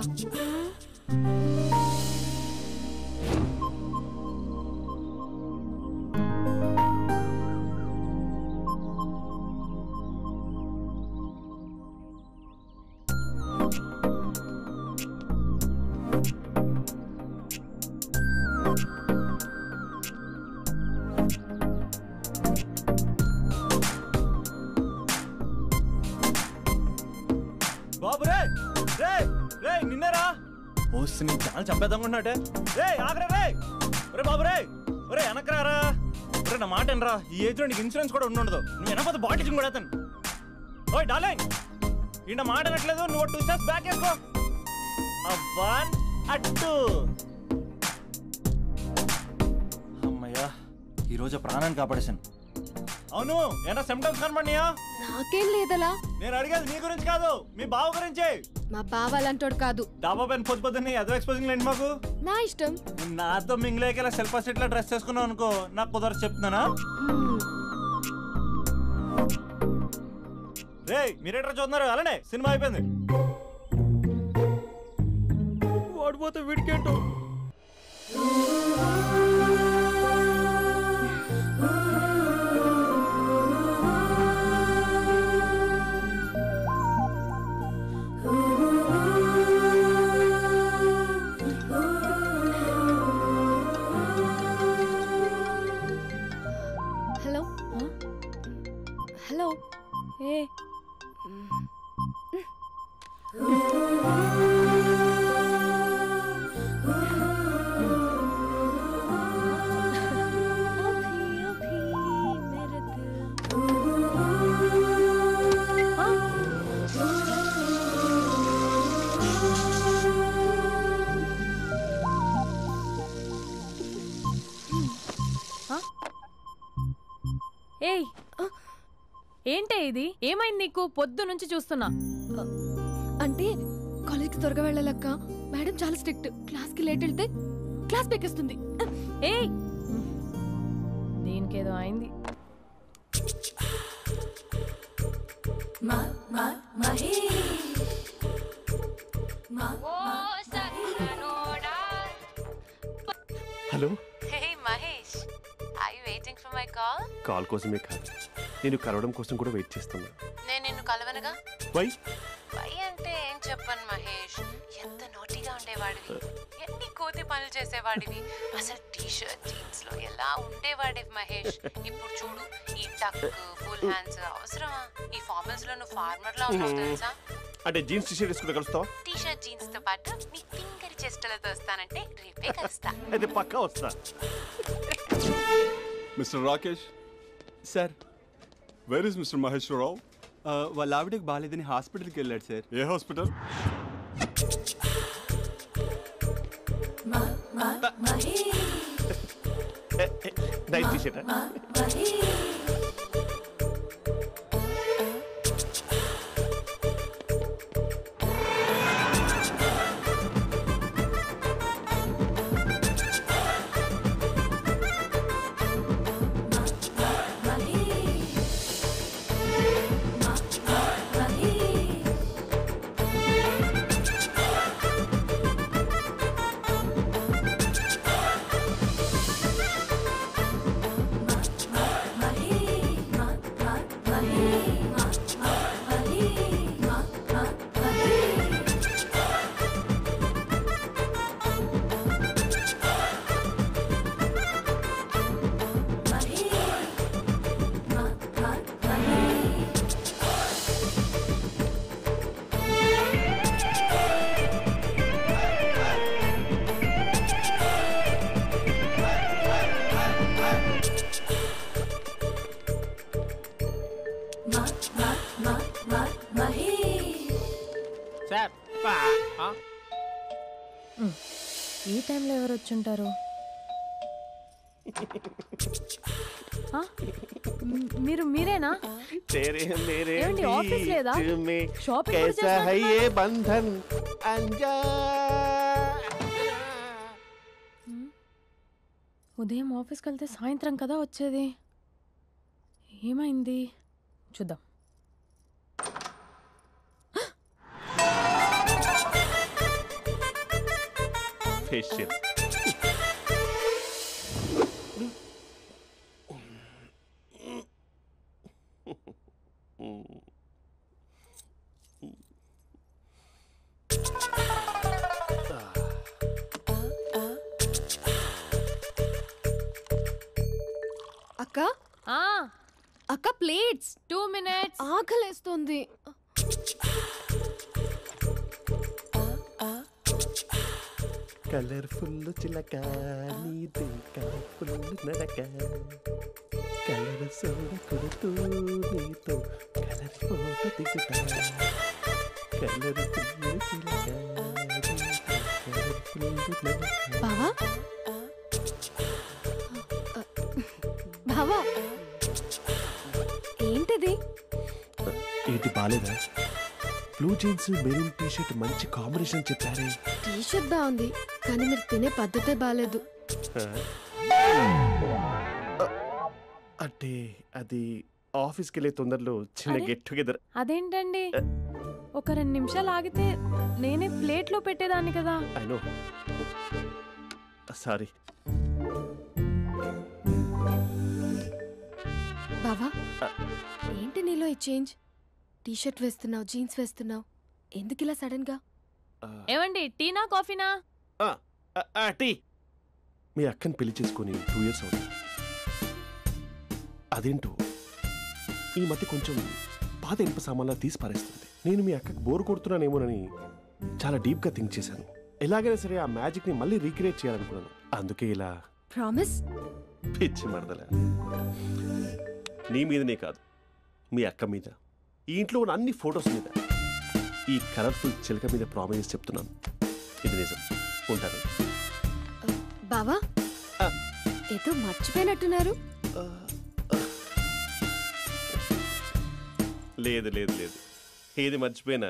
P: చాలా చంపేద్దామనుకుంటున్నాటే. రే ఆగరే రే. ఒరే బాబు రే. ఒరే వెనకరారా. ఒరే నా మాట అనరా. ఈ ఏజ్ లో నీకు ఇన్సూరెన్స్ కూడా ఉండదు. నువ్వు వెనకపోతే బాటిల్ కూడా అతను. ఓయ్ డార్లింగ్, ఈ నా మాట అనట్లేదు. నువ్వు 2 స్టెప్స్ బ్యాక్ వేసుకో. 1 2. అమ్మయ్యా, ఈరోజు ప్రాణాన్ని కాపాడేశాను. అవును, ఏనా సిమ్టమ్స్ కనబడినాయా?
O: నాకేం లేదలా.
P: నేను అడిగేది నీ గురించి కాదు, మీ బావ గురించి.
O: మా బావ అలాంటోడు కాదు.
P: డాబా పైన పొద్దున్నే ఏదో ఎక్స్పోజింగ్ లేండి మాకు.
O: నా ఇష్టం.
P: నాతో మింగిలేక సెల్ఫ్ సెట్ లా డ్రెస్ చేసుకున్నావు అనుకో, నాకు కుదరదు చెప్తున్నానా? రే మీరేట్రా చూస్తున్నారు? అలానే సినిమా అయిపోయింది. వాడిపోతే వీడికేంటో.
O: Hello hello.
K: ఏ ఏయ్, ఏంటే ఇది? ఏమైంది నీకు? పొద్దు నుంచి చూస్తున్నా.
O: అంటే కాలేజ్కి త్వరగా వెళ్ళాలక్క. మేడం చాలా స్ట్రిక్ట్. క్లాస్కి లేట్ వెళ్తే క్లాస్ పెక్కేస్తుంది.
K: ఏయ్, దీనికేదో అయింది.
B: Hello.
Q: Hey Mahesh, are you waiting for my call?
B: Call కోసమే కాదు, నేను కలవడం కోసం కూడా వెయిట్ చేస్తున్నా.
Q: నేను నిన్ను కలవనుగా.
B: వై
Q: అంటే ఏం చెప్పను మహేష్, ఎంత నోటిగా ఉండేవాడివి, ఎన్ని కోతి పనులు చేసేవాడివి, అసలు టీ-షర్ట్ జీన్స్ లో ఎలా ఉండేవాడివి మహేష్. ఇప్పుడు చూడు, ఈ టక్ ఫుల్ హ్యాండ్స్ అవసరమా? ఈ ఫార్మల్స్ లో నువ్వు ఫార్మర్ లా ఉన్నావు తెలుసా?
B: అంటే జీన్స్ టీ షర్ట్ వేసుకుంటే కలుస్తావా?
Q: టీ-షర్ట్ జీన్స్ తో పాటు నీ ఫింగర్ చెస్టలతో వస్తానంటే రేపే కలుస్తా.
B: అయితే పక్కా వస్తా.
R: Mister Rakesh
S: sir.
R: Where is mister Maheshwararao?
S: వాళ్ళ ఆవిడకి బాగాలేదని హాస్పిటల్కి వెళ్ళాడు సార్.
R: ఏ హాస్పిటల్?
B: Nice T shirt.
K: ఈ టైంలో ఎవరు వచ్చుంటారు? మీరేనా? ఏమండి, ఆఫీస్ లేదా? షాపింగ్ కూడా చేస్తున్నారు? ఉదయం ఆఫీస్కి వెళ్తే సాయంత్రం కదా వచ్చేది. ఏమైంది చూద్దాం.
B: ఫేషియల్
O: అక్క అక్క ప్లేట్స్
K: 2 minutes.
O: ఆకలేస్తుంది.
B: కలర్ఫుల్ చిలక నీదే కలర్ఫుల్ నడక కలర్ సోడ కొడుతూ నీతో కలర్ ఫోటో దిగుతా కలర్ఫుల్ చిలక
O: బావా బావా ఏంటిది?
B: ఏంటి బాలేదా? Blue jeans maroon T shirt మంచి కాంబినేషన్ చెప్పారే.
O: టీ షర్ట్ బాగుంది కానీ మీరు తినే పద్ధతే బాలేదు.
B: అంటే అది ఆఫీస్కి వెళ్ళే తొందరలో చిన్న గెట్ టుగెదర్.
K: అదేంటండి, ఒక 2 నిమిషాలు ఆగితే నేనే ప్లేట్లో పెట్టేదాన్ని కదా.
B: I know, sorry.
O: బావా ఏంటి నీలో ఈ చేంజ్? టీ షర్ట్ వేస్తున్నావు, జీన్స్ వేస్తున్నావు, ఎందుకు ఇలా సడన్ గా?
K: ఏమండి, టీనా కాఫీనా?
B: టీ. మీ అక్కని పెళ్లి చేసుకుని 2 years అవుతుంది. అదేంటో ఈ మధ్య కొంచెం పాత ఇనుప సామాన్లా తీసి పారేస్తుంది. నేను మీ అక్కకి బోర్ కొడుతున్నానేమోనని చాలా డీప్గా థింక్ చేశాను. ఎలాగైనా సరే ఆ మ్యాజిక్ని మళ్ళీ రీక్రియేట్ చేయాలనుకున్నాను. అందుకే ఇలా.
O: ప్రామిస్?
B: పిచ్చి మరదల, నీ మీదనే కాదు, మీ అక్క మీద, ఈ ఇంట్లో ఉన్న అన్ని ఫొటోస్ మీద, ఈ కలర్ఫుల్ చిలక మీద ప్రామిస్ చెప్తున్నాను. ఇది నిజం. ఉంటాను.
O: బావా ఏదో మర్చిపోయినట్టున్నారు.
B: లేదు లేదు లేదు, ఏది మర్చిపోయినా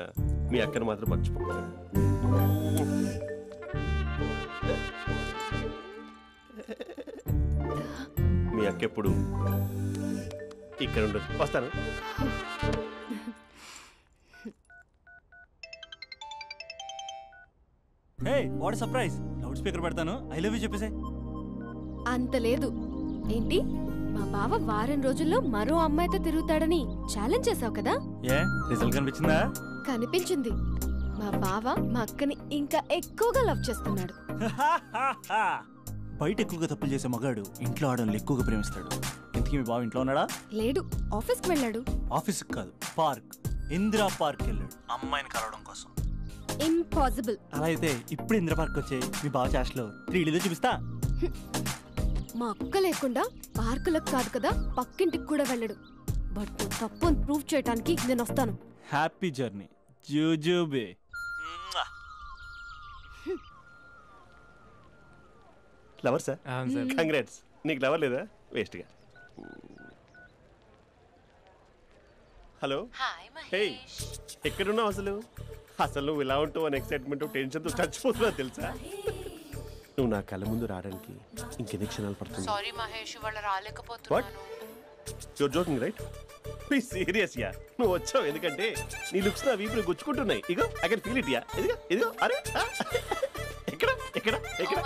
B: మీ అక్కను మాత్రం మర్చిపో. మీ అక్క ఎప్పుడు ఇక్కడ ఉండదు. వస్తాను.
P: హే, వాట్ సర్ప్రైజ్! లౌడ్ స్పీకర్ పెడతాను, ఐ లవ్ యూ చెప్పేసే.
O: అంత లేదు. ఏంటి, మా బావ వారం రోజుల్లో మరో అమ్మాయితో తిరుగుతాడని ఛాలెంజ్ చేసావు కదా?
P: ఏ రిజల్ట్ కనిపించిందా?
O: కనిపించింది. మా బావ మా అక్కని ఇంకా ఎక్కువగా లవ్ చేస్తున్నాడు.
P: బయట ఎక్కువగా తప్పులు చేసే మగాడు ఇంట్లో ఆడవాళ్ళు ఎక్కువగా ప్రేమిస్తాడు. ఇంతకీ మీ బావ ఇంట్లో ఉన్నాడా?
O: లేడు, ఆఫీస్కి వెళ్ళాడు.
P: ఆఫీస్కి కాదు, పార్క్, ఇందిరా పార్క్ వెళ్ళాడు అమ్మాయిని కలవడం కోసం.
O: ఇంపాసిబుల్.
P: అలా అయితే ఇప్పుడు ఇందిరా పార్క్ వచ్చే మీ బావ చాష్లో 3Dలో చూపిస్తా.
O: మా అక్క లేకుండా పార్కులకు కాదు కదా, పక్కింటికి కూడా వెళ్ళడు. బట్ తప్పు ప్రూవ్ చేయడానికి నేను వస్తాను.
P: హ్యాపీ జర్నీ జూజూబే.
B: Lover sir? కంగ్రాట్స్. నీకు లవర్ లేదా? వేస్ట్గా. హలో. హే, ఎక్కడున్నావు అసలు? అసలు నువ్వు ఇలా ఉంటావు అని ఎక్సైట్మెంట్ టెన్షన్తో చచ్చిపోతున్నా తెలుసా? నువ్వు నా కళ్ళ ముందు రావడానికి ఇంకెన్ని క్షణాలు పడుతుంది?
Q: సారీ మహేష్, వాళ్ళు రాలేకపోతున్నాను.
B: Your joking right? Please serious ya. నువ్వు వచ్చావు ఎందుకంటే నీ లుక్స్ నా వీపుని గుచ్చుకుంటున్నాయి. ఇగో I can feel it ya. ఇదిగో ఇదిగో. అరే ఎక్కడ ఎక్కడ ఎక్కడ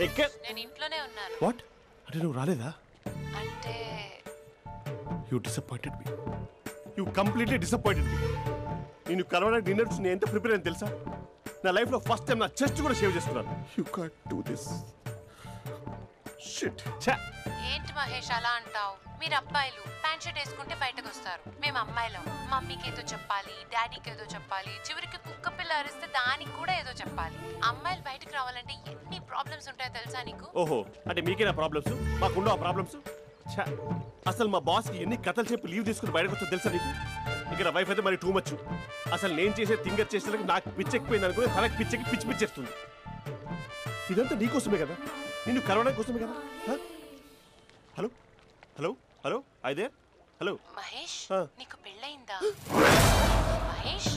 B: ఎక్కడ?
Q: నేను ఇంట్లోనే ఉన్నాను.
B: వాట్ అంటే నువ్వు రాలేదా?
Q: అంటే
B: you disappointed me. You completely disappointed me. నేను కలవడానికి డిన్నర్స్ నేను ఎంత ప్రిపేర్ అని తెలుసా? నా లైఫ్లో ఫస్ట్ టైం నా చెస్ట్ కూడా షేవ్ చేసుకున్నాను. You can't do this. Shit.
Q: ఏంటి మహేష్ అలా అంటావు? మీరు అబ్బాయిలు ప్యాంట్ షర్ట్ వేసుకుంటే బయటకు వస్తారు. మేము అమ్మాయిలం మమ్మీకి ఏదో చెప్పాలి, డాడీకి ఏదో చెప్పాలి, చివరికి కుక్క పిల్ల అరిస్తే దానికి కూడా ఏదో చెప్పాలి. అమ్మాయిలు బయటకు రావాలంటే ఎన్ని ప్రాబ్లమ్స్ ఉంటాయో తెలుసా నీకు?
B: ఓహో, అంటే మీకేనా ప్రాబ్లమ్స్? మాకుండా ఆ ప్రాబ్లమ్స్? అసలు మా బాస్కి ఎన్ని కథలు చెప్పి లీవ్ తీసుకుని బయటకు వచ్చా తెలుసా నీకు? ఇక్కడ వైఫ్ అయితే మరి టూ మచ్. అసలు నేను చేసే థింగర్ చేసేందుకు నాకు పిచ్చెక్కిపోయింది అనుకుని తనకి పిచ్చెక్కి పిచ్చి పిచ్చేస్తుంది. ఇదంతా నీకోసమే కదా, నిన్ను కరోనా కోసమే కదా. హలో హలో హలో అయితే హలో
Q: మహేష్, నీకు పెళ్ళయిందా? Mahesh,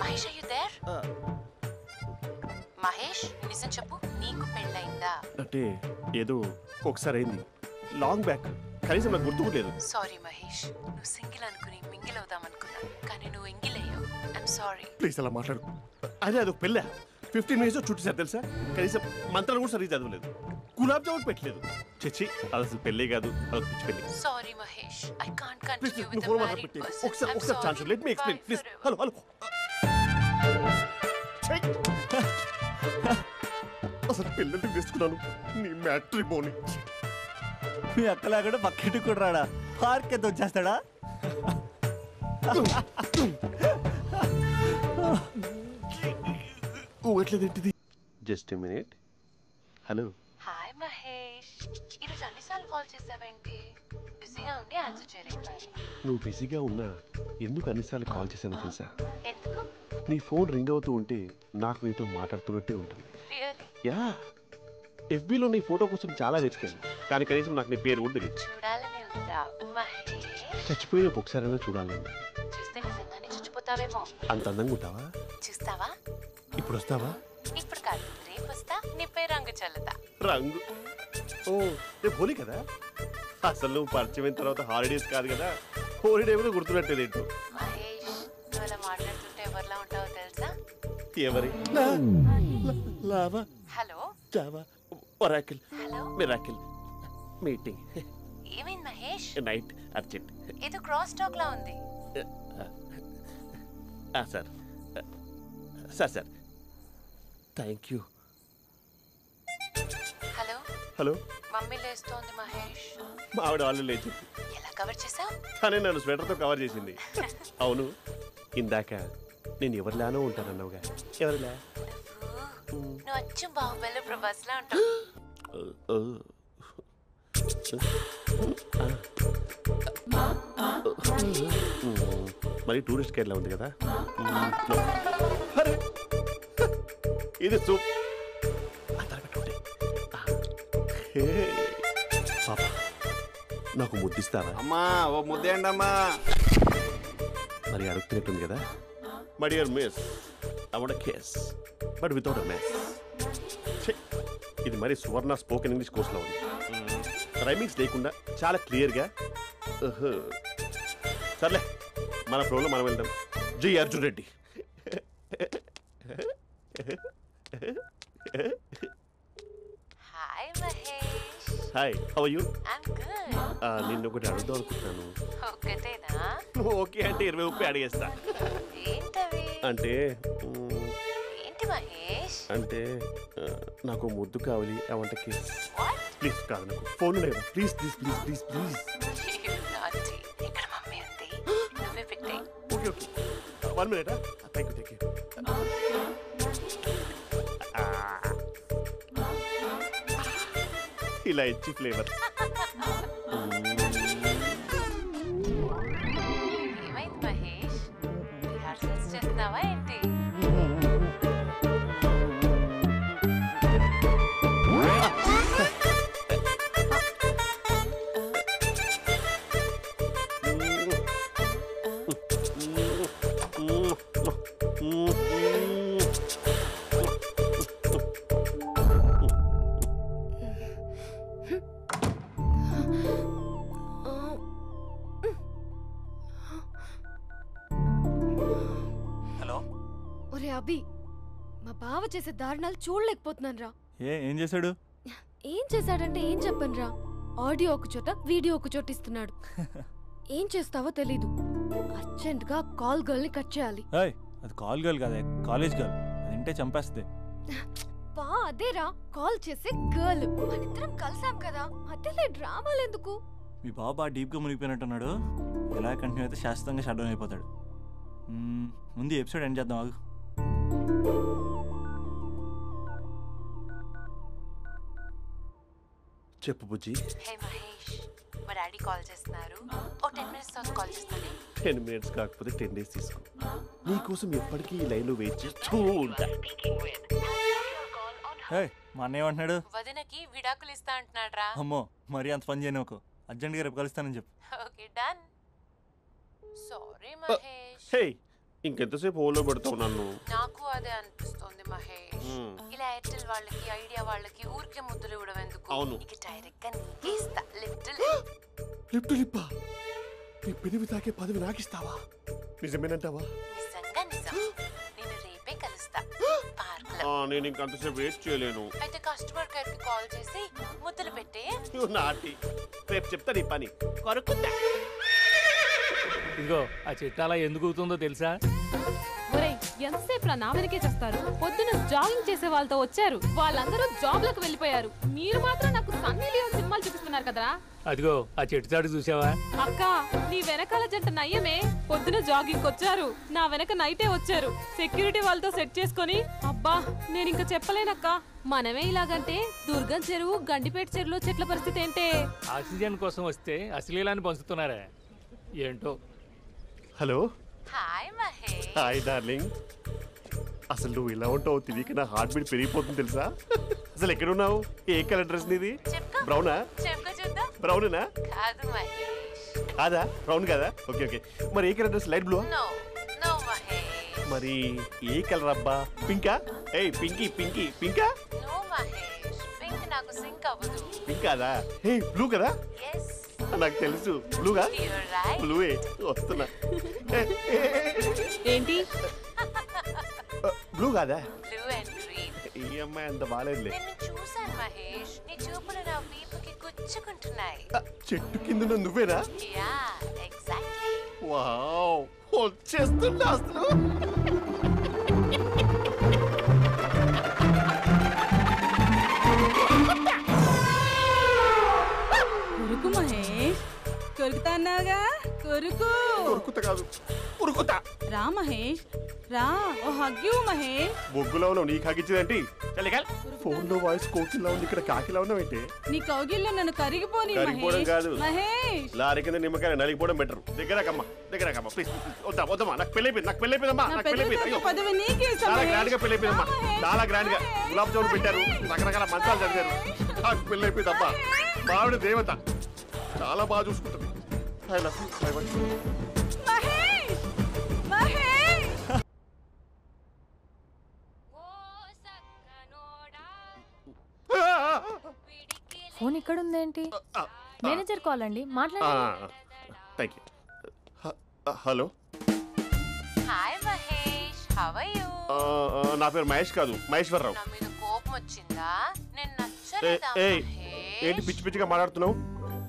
Q: Mahesh are you there? Mahesh, నిజం చెప్పు, నీకు పెళ్ళయిందా?
B: అంటే ఏదో ఒకసారి అయింది, లాంగ్ బ్యాక్, కనీసం నాకు గుర్తుకోలేదు.
Q: సారీ మహేష్, నువ్వు సింగిల్ అనుకుని మింగిల్ అవుదాం అనుకున్నా, కానీ నువ్వు ఎంగిల్ అయ్యావు. I'm sorry.
B: ప్లీజ్ అలా మాట్లాడు. అదే అదొక పెళ్ళ 15 మినిట్స్ చుట్టేసారు తెలుసా. కనీసం మంత్రాలు కూడా సరిగ్గా చదవలేదు, గులాబ్ జామున్ పెట్టలేదు. చచ్చి, అది అసలు పెళ్ళే కాదు, అదొక పిచ్చి పెళ్ళి.
Q: Sorry Mahesh, I can't continue with the
B: phone
Q: married
B: మాట్లాడి
Q: పర్సన్.
B: ఒకసారి chance let me explain please. Hello hello అసలు పిల్లల్ని తీసుకున్నాను నీ మ్యాట్రీ బోని.
P: మీ అక్కలా కూడా పక్కింటి కూడా రాడా, పార్క్ ఎంత వచ్చేస్తాడా?
B: ఎట్లేదేంటిది? Just a minute. Hello.
Q: Hi Mahesh, ఈరోజు అన్నిసార్లు కాల్ చేసావేంటి? బిజీగా ఉండి ఆన్సర్ చేయలేదు.
B: నువ్వు బిజీగా ఉన్నా ఎందుకు అన్నిసార్లు కాల్ చేశానో తెలుసా?
Q: ఎందుకు?
B: నీ ఫోన్ రింగ్ అవుతూ ఉంటే నాకు నీతో మాట్లాడుతున్నట్టే ఉంటుంది.
Q: రియల్లీ?
B: యా, ఎఫ్బీలో నీ ఫోటో కోసం చాలా వెతికాను, కానీ కనీసం నాకు నీ పేరు కూడా తెలియదు.
Q: చూడాలని ఉందా మహేష్?
B: చచ్చిపోయిన ఒకసారైనా చూడాలని.
Q: చూస్తే నిజంగానే చచ్చిపోతావేమో.
B: అంత అందంగా ఉంటావా?
Q: చూస్తావా?
B: ఇప్పుడు వస్తావా?
Q: ఇప్పుడు కాదు, రేపు వస్తా, నీపై రంగు చల్లుతా.
B: రంగు? ఓ, రేపు హోలీ కదా. అసలు నువ్వు పరిచయం అయిన తర్వాత హాలిడేస్ కాదు కదా, హోలిడే కూడా గుర్తున్నట్టేది ఏంటో.
Q: మహేష్, నువ్వు అలా మాట్లాడుతుంటే ఎవరిలా ఉంటావో తెలుసా?
B: ఎవరి? Lava,
Q: hello,
B: java, oracle,
Q: hello,
B: miracle, meeting.
Q: ఏమైంది మహేష్?
B: Night urgent.
Q: ఏదో క్రాస్ టాక్ లా ఉంది.
B: Sir sir sir thank you.
Q: Hello
B: hello,
Q: mummy లేస్తోంది మహేష్.
B: మా ఆవిడ వాళ్ళు లేచి
Q: ఎలా కవర్ చేసావు?
B: కానీ నన్ను స్వెటర్తో కవర్ చేసింది. అవును, ఇందాక నేను ఎవరిలానో ఉంటానన్నావుగా, ఎవరిలా?
Q: నువ్వు అచ్చం బాహుబలి ప్రభాస్ లా ఉంటావు.
B: మరి టూరిస్ట్ గైడ్లా ఉంది కదా. ఇది సూప్. పాపా, నాకు ముద్దిస్తావా?
S: అమ్మా ఓ ముద్దేయండి అమ్మా.
B: మరి అడుగుతున్నట్టుంది కదా. My dear miss, I want kiss but without a miss. ఇది మరి సువర్ణ స్పోకెన్ ఇంగ్లీష్ కోర్సులో ఉంది, రైమింగ్స్ లేకుండా చాలా క్లియర్గా. సర్లే, మన ఫ్లోలో మనం వెళ్దాం. జి Arjun Reddy.
Q: Hi Mahesh.
B: Hi, how are you?
Q: I'm good.
B: నిన్ను ఒకటి అడుగుదాం అనుకుంటున్నాను.
Q: ఒకటేనా?
B: ఓకే అంటే 20 అడిగేస్తా.
Q: ఏంటవి?
B: అంటే
Q: ఏంటి మహేష్?
B: అంటే నాకు ముద్దు కావాలి, ఐ వాంట్ కిస్. ప్లీజ్ కాదు, నాకు ఫోన్ లేదు. Please please please please please.
Q: ఇక్కడ మమ్మీ ఉంది, నువ్వే పెట్టే.
B: Okay okay, 1 minute. Thank you thank you. ఇలా ఇచ్చి ఫ్లేవర్.
Q: ఏమైంది మహేష్, రిహార్సల్స్ చేస్తున్నావా ఏంటి?
O: ఒరే అభి, మా బావ చేసే దారుణాలు చూడలేకపోతున్నాను రా.
P: ఏం చేశాడు?
O: ఏం చేశాడంటే ఏం చెప్పను రా. ఆడియో ఒక చోట, వీడియో ఒక చోట ఇస్తున్నాడు. ఏం చేస్తావో తెలీదు. అర్జెంట్ గా కాల్ గర్ల్ ని కట్ చేయాలి.
P: అది కాల్ గర్ల్ కాదే, కాలేజ్ గర్ల్. అది వింటే చంపేస్తుంది.
O: బా అదేరా, కాల్ చేసే గర్ల్. మనిద్దరం కలిసాం కదా, మధ్యలో డ్రామాలు ఎందుకు?
P: మీ బాబా డీప్గా మునిగిపోయినట్టున్నాడు. ఎలా కంటిన్యూ అయితే శాశ్వతంగా షట్ డౌన్ అయిపోతాడు. ముందు ఎపిసోడ్ ఎండ్ చేద్దాం, ఆగు.
B: చెప్పు బుజ్జి.
Q: హే మహేష్, మా డాడీ కాల్ చేస్తున్నారు. ఓ 10 minutes తర్వాత కాల్ చేస్తాను.
B: 10 minutes కాకపోతే 10 days తీసుకో. నీకోసం ఎప్పటికీ ఈ లైన్లో వెయిట్ చేస్తూ ఉంటా.
P: మా అన్నయ్య ఏమంటున్నాడు?
Q: వదినకి విడాకులు ఇస్తా అంటున్నాడు రా.
P: అమ్మో మరి అంత పని చేయను ఒక అర్జెంట్గా రేపు కలుస్తానని చెప్పు.
Q: Okay done. సారీ మహేష్.
B: హే ఇంకెంతసేపు హోల్లో పెడతావు నన్ను?
Q: నాకు అదే అనిపిస్తుంది మహేష్. ఇలా ఎయిర్టెల్ వాళ్ళకి ఐడియా వాళ్ళకి ఊరికే ముద్దులు ఇవ్వడం ఎందుకు?
B: అవును.
Q: ఇక డైరెక్ట్ గా నీకే ఇస్తా.
B: లిప్టు లిప్పా నీ పెదవి తాకే పదవి నాకిస్తావా? నిజమేనంటావా?
Q: నిజంగా నిజం. నేను రేపే కలుస్తా పార్క్ లో.
B: నేను ఇంకంతసేపు వేస్ట్ చేయలేను.
Q: అయితే కస్టమర్ కేర్ కి కాల్ చేసి ముద్దులు పెట్టే.
B: నాటి రేపు చెప్తా నీ పని. కొరుకుంటా.
T: ఇదిగో ఆ చెట్టు అలా ఎందుకు అవుతుందో తెలుసా?
U: ఒరేయ్ ఎంతసేపు నా వెనకే చేస్తారు? పొద్దున జాగింగ్ చేసే వాళ్ళతో వచ్చారు, వాళ్ళందరూ జాబ్లకు వెళ్ళిపోయారు. మీరు మాత్రం నాకు సన్నీ లియోన్ సినిమాలు చూపిస్తున్నారు కదరా.
T: అదిగో ఆ చెట్టు చాటు చూసావా?
U: అక్క నీ వెనకాల జంట నయ్యమే. పొద్దున జాగింగ్ వచ్చారు, నా వెనక నైటే వచ్చారు. సెక్యూరిటీ వాళ్ళతో సెట్ చేసుకొని అబ్బా నేను ఇంకా చెప్పలేనక్క. మనమే ఇలాగంటే దుర్గం చెరువు గండిపేట చెరువులో చెట్ల పరిస్థితి ఏంటే?
T: ఆక్సిజన్ కోసం వస్తే అశ్లీలాన్ని పంచుతున్నారా ఏంటో.
B: Hello.
Q: Hi Mahesh.
B: Hi darling. అసలు నువ్వు ఇలా ఉంటావు తిరిగి నా హార్ట్ బీట్ పెరిగిపోతుంది తెలుసా? అసలు ఎక్కడున్నావు? ఏ కలర్ డ్రెస్ నీది? బ్రౌనా? బ్రౌనేనా?
Q: కాదు మహేష్.
B: కాదా? బ్రౌన్ కాదా? Okay okay. మరి ఏ colour dress? Light blue?
Q: No no Mahesh.
B: మరి ఏ కలర్ అబ్బా? పింకా? ఏయ్ పింకీ పింకీ పింకా?
Q: నో మహేష్, పింక్ నాకు సింక్ అవ్వదు.
B: పింక్ కాదా? ఏ బ్లూ కదా?
Q: yes.
B: నాకు తెలుసు బ్లూగా.
Q: You're right.
B: బ్లూవే వస్తున్నా.
U: ఏంటి
B: బ్లూ కాదా?
Q: Blue and green.
B: ఈ అమ్మాయి అంత బాలేదులే.
Q: నిన్ను చూశాను మహేష్, నీ చూపులు నా వీపుకి గుచ్చుకుంటున్నాయి.
B: చెట్టు కింద నువ్వేనా?
Q: Yeah exactly.
B: వావ్ వచ్చేస్తున్నా అసలు.
U: కొరుకు మహేష్, కొరుకుతా అన్నావుగా, కొరుకు.
B: కొరుకుతా కాదు ఉరుకుతా.
U: రా మహేష్ రా, ఓ హగ్గు మహేష్.
B: బొగ్గులో ఉన్నావు, నీకు హగ్గించేదేంటి? ఫోన్ లో వాయిస్ కోకిలా ఉంది, ఇక్కడ కాకిలా ఉన్నావేంటి?
U: నీ కౌగిల్లో నన్ను కరిగిపోని
B: కరిగిపోవడం కాదు
U: మహేష్.
B: లారీ కింద నిమ్మకాయ నలిగిపోవడం బెటర్. దగ్గరకమ్మా దగ్గరకమ్మా ప్లీజ్. వద్దా వద్దమ్మా, నాకు పెళ్ళైపోయింది, నాకు పెళ్ళైపోయిందమ్మా, నాకు పెళ్ళైపోయింది.
U: పదవి నీకే ఇస్తా
B: చాలా
U: మహేష్.
B: గ్రాండ్ గా పెళ్ళైపోయిందమ్మా, చాలా గ్రాండ్ గా. గులాబ్ జామున్ పెట్టారు, రకరకాల మంచాలు చదివారు. నాకు పెళ్ళైపోయిందమ్మా. మావిడ దేవత, చాలా బాగా చూసుకుంటుంది. I love you. I want you.
U: Mahesh Mahesh.
K: Phone ఇక్కడ ఉందేంటి? మేనేజర్ కాల్ అండి, మాట్లాడండి.
B: Thank you. Hello.
Q: Hi Mahesh, how are you?
B: నా పేరు మహేష్ కాదు, మహేశ్వరరావు.
Q: నా మీద కోపం వచ్చిందా? నేను నచ్చలేదా మహేష్?
B: ఏంటి పిచ్చి పిచ్చిగా మాట్లాడుతున్నావు?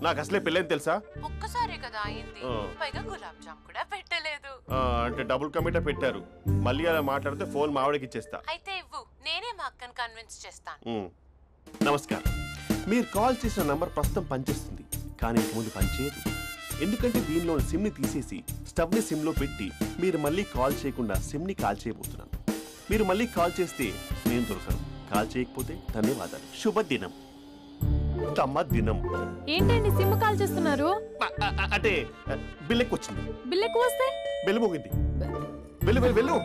B: నాకు అసలే పెళ్ళని తెలుసా?
Q: ఒక్కసారి కదా అయింది, పైగా గులాబ్ జామ్ కూడా పెట్టలేదు.
B: అంటే డబుల్ కమిటా పెట్టారు. మళ్ళీ అలా మాట్లాడితే ఫోన్ మావిడకి ఇచ్చేస్తా.
Q: అయితే ఇవ్వు, నేనే మా అక్కని కన్విన్స్ చేస్తాను.
B: నమస్కారం. మీరు కాల్ చేసిన నంబర్ ప్రస్తుతం పనిచేస్తుంది, కానీ ఇంక ముందు పనిచేయదు. ఎందుకంటే దీనిలో సిమ్ని తీసేసి స్టవ్ని సిమ్లో పెట్టి మీరు మళ్ళీ కాల్ చేయకుండా సిమ్ని కాల్ చేయబోతున్నాను. మీరు మళ్ళీ కాల్ చేస్తే నేను దొరకను, కాల్ చేయకపోతే ధన్యవాదాలు. శుభదినం. తమ దినం.
U: ఏంటండి సిమ్ కాల్ చేస్తున్నారు?
B: అంటే బిల్ ఎక్కువ వచ్చింది.
U: బిల్ ఎక్కువ వస్తే
B: వెళ్ళు మోగింది. వెళ్ళు వెళ్ళు వెళ్ళు.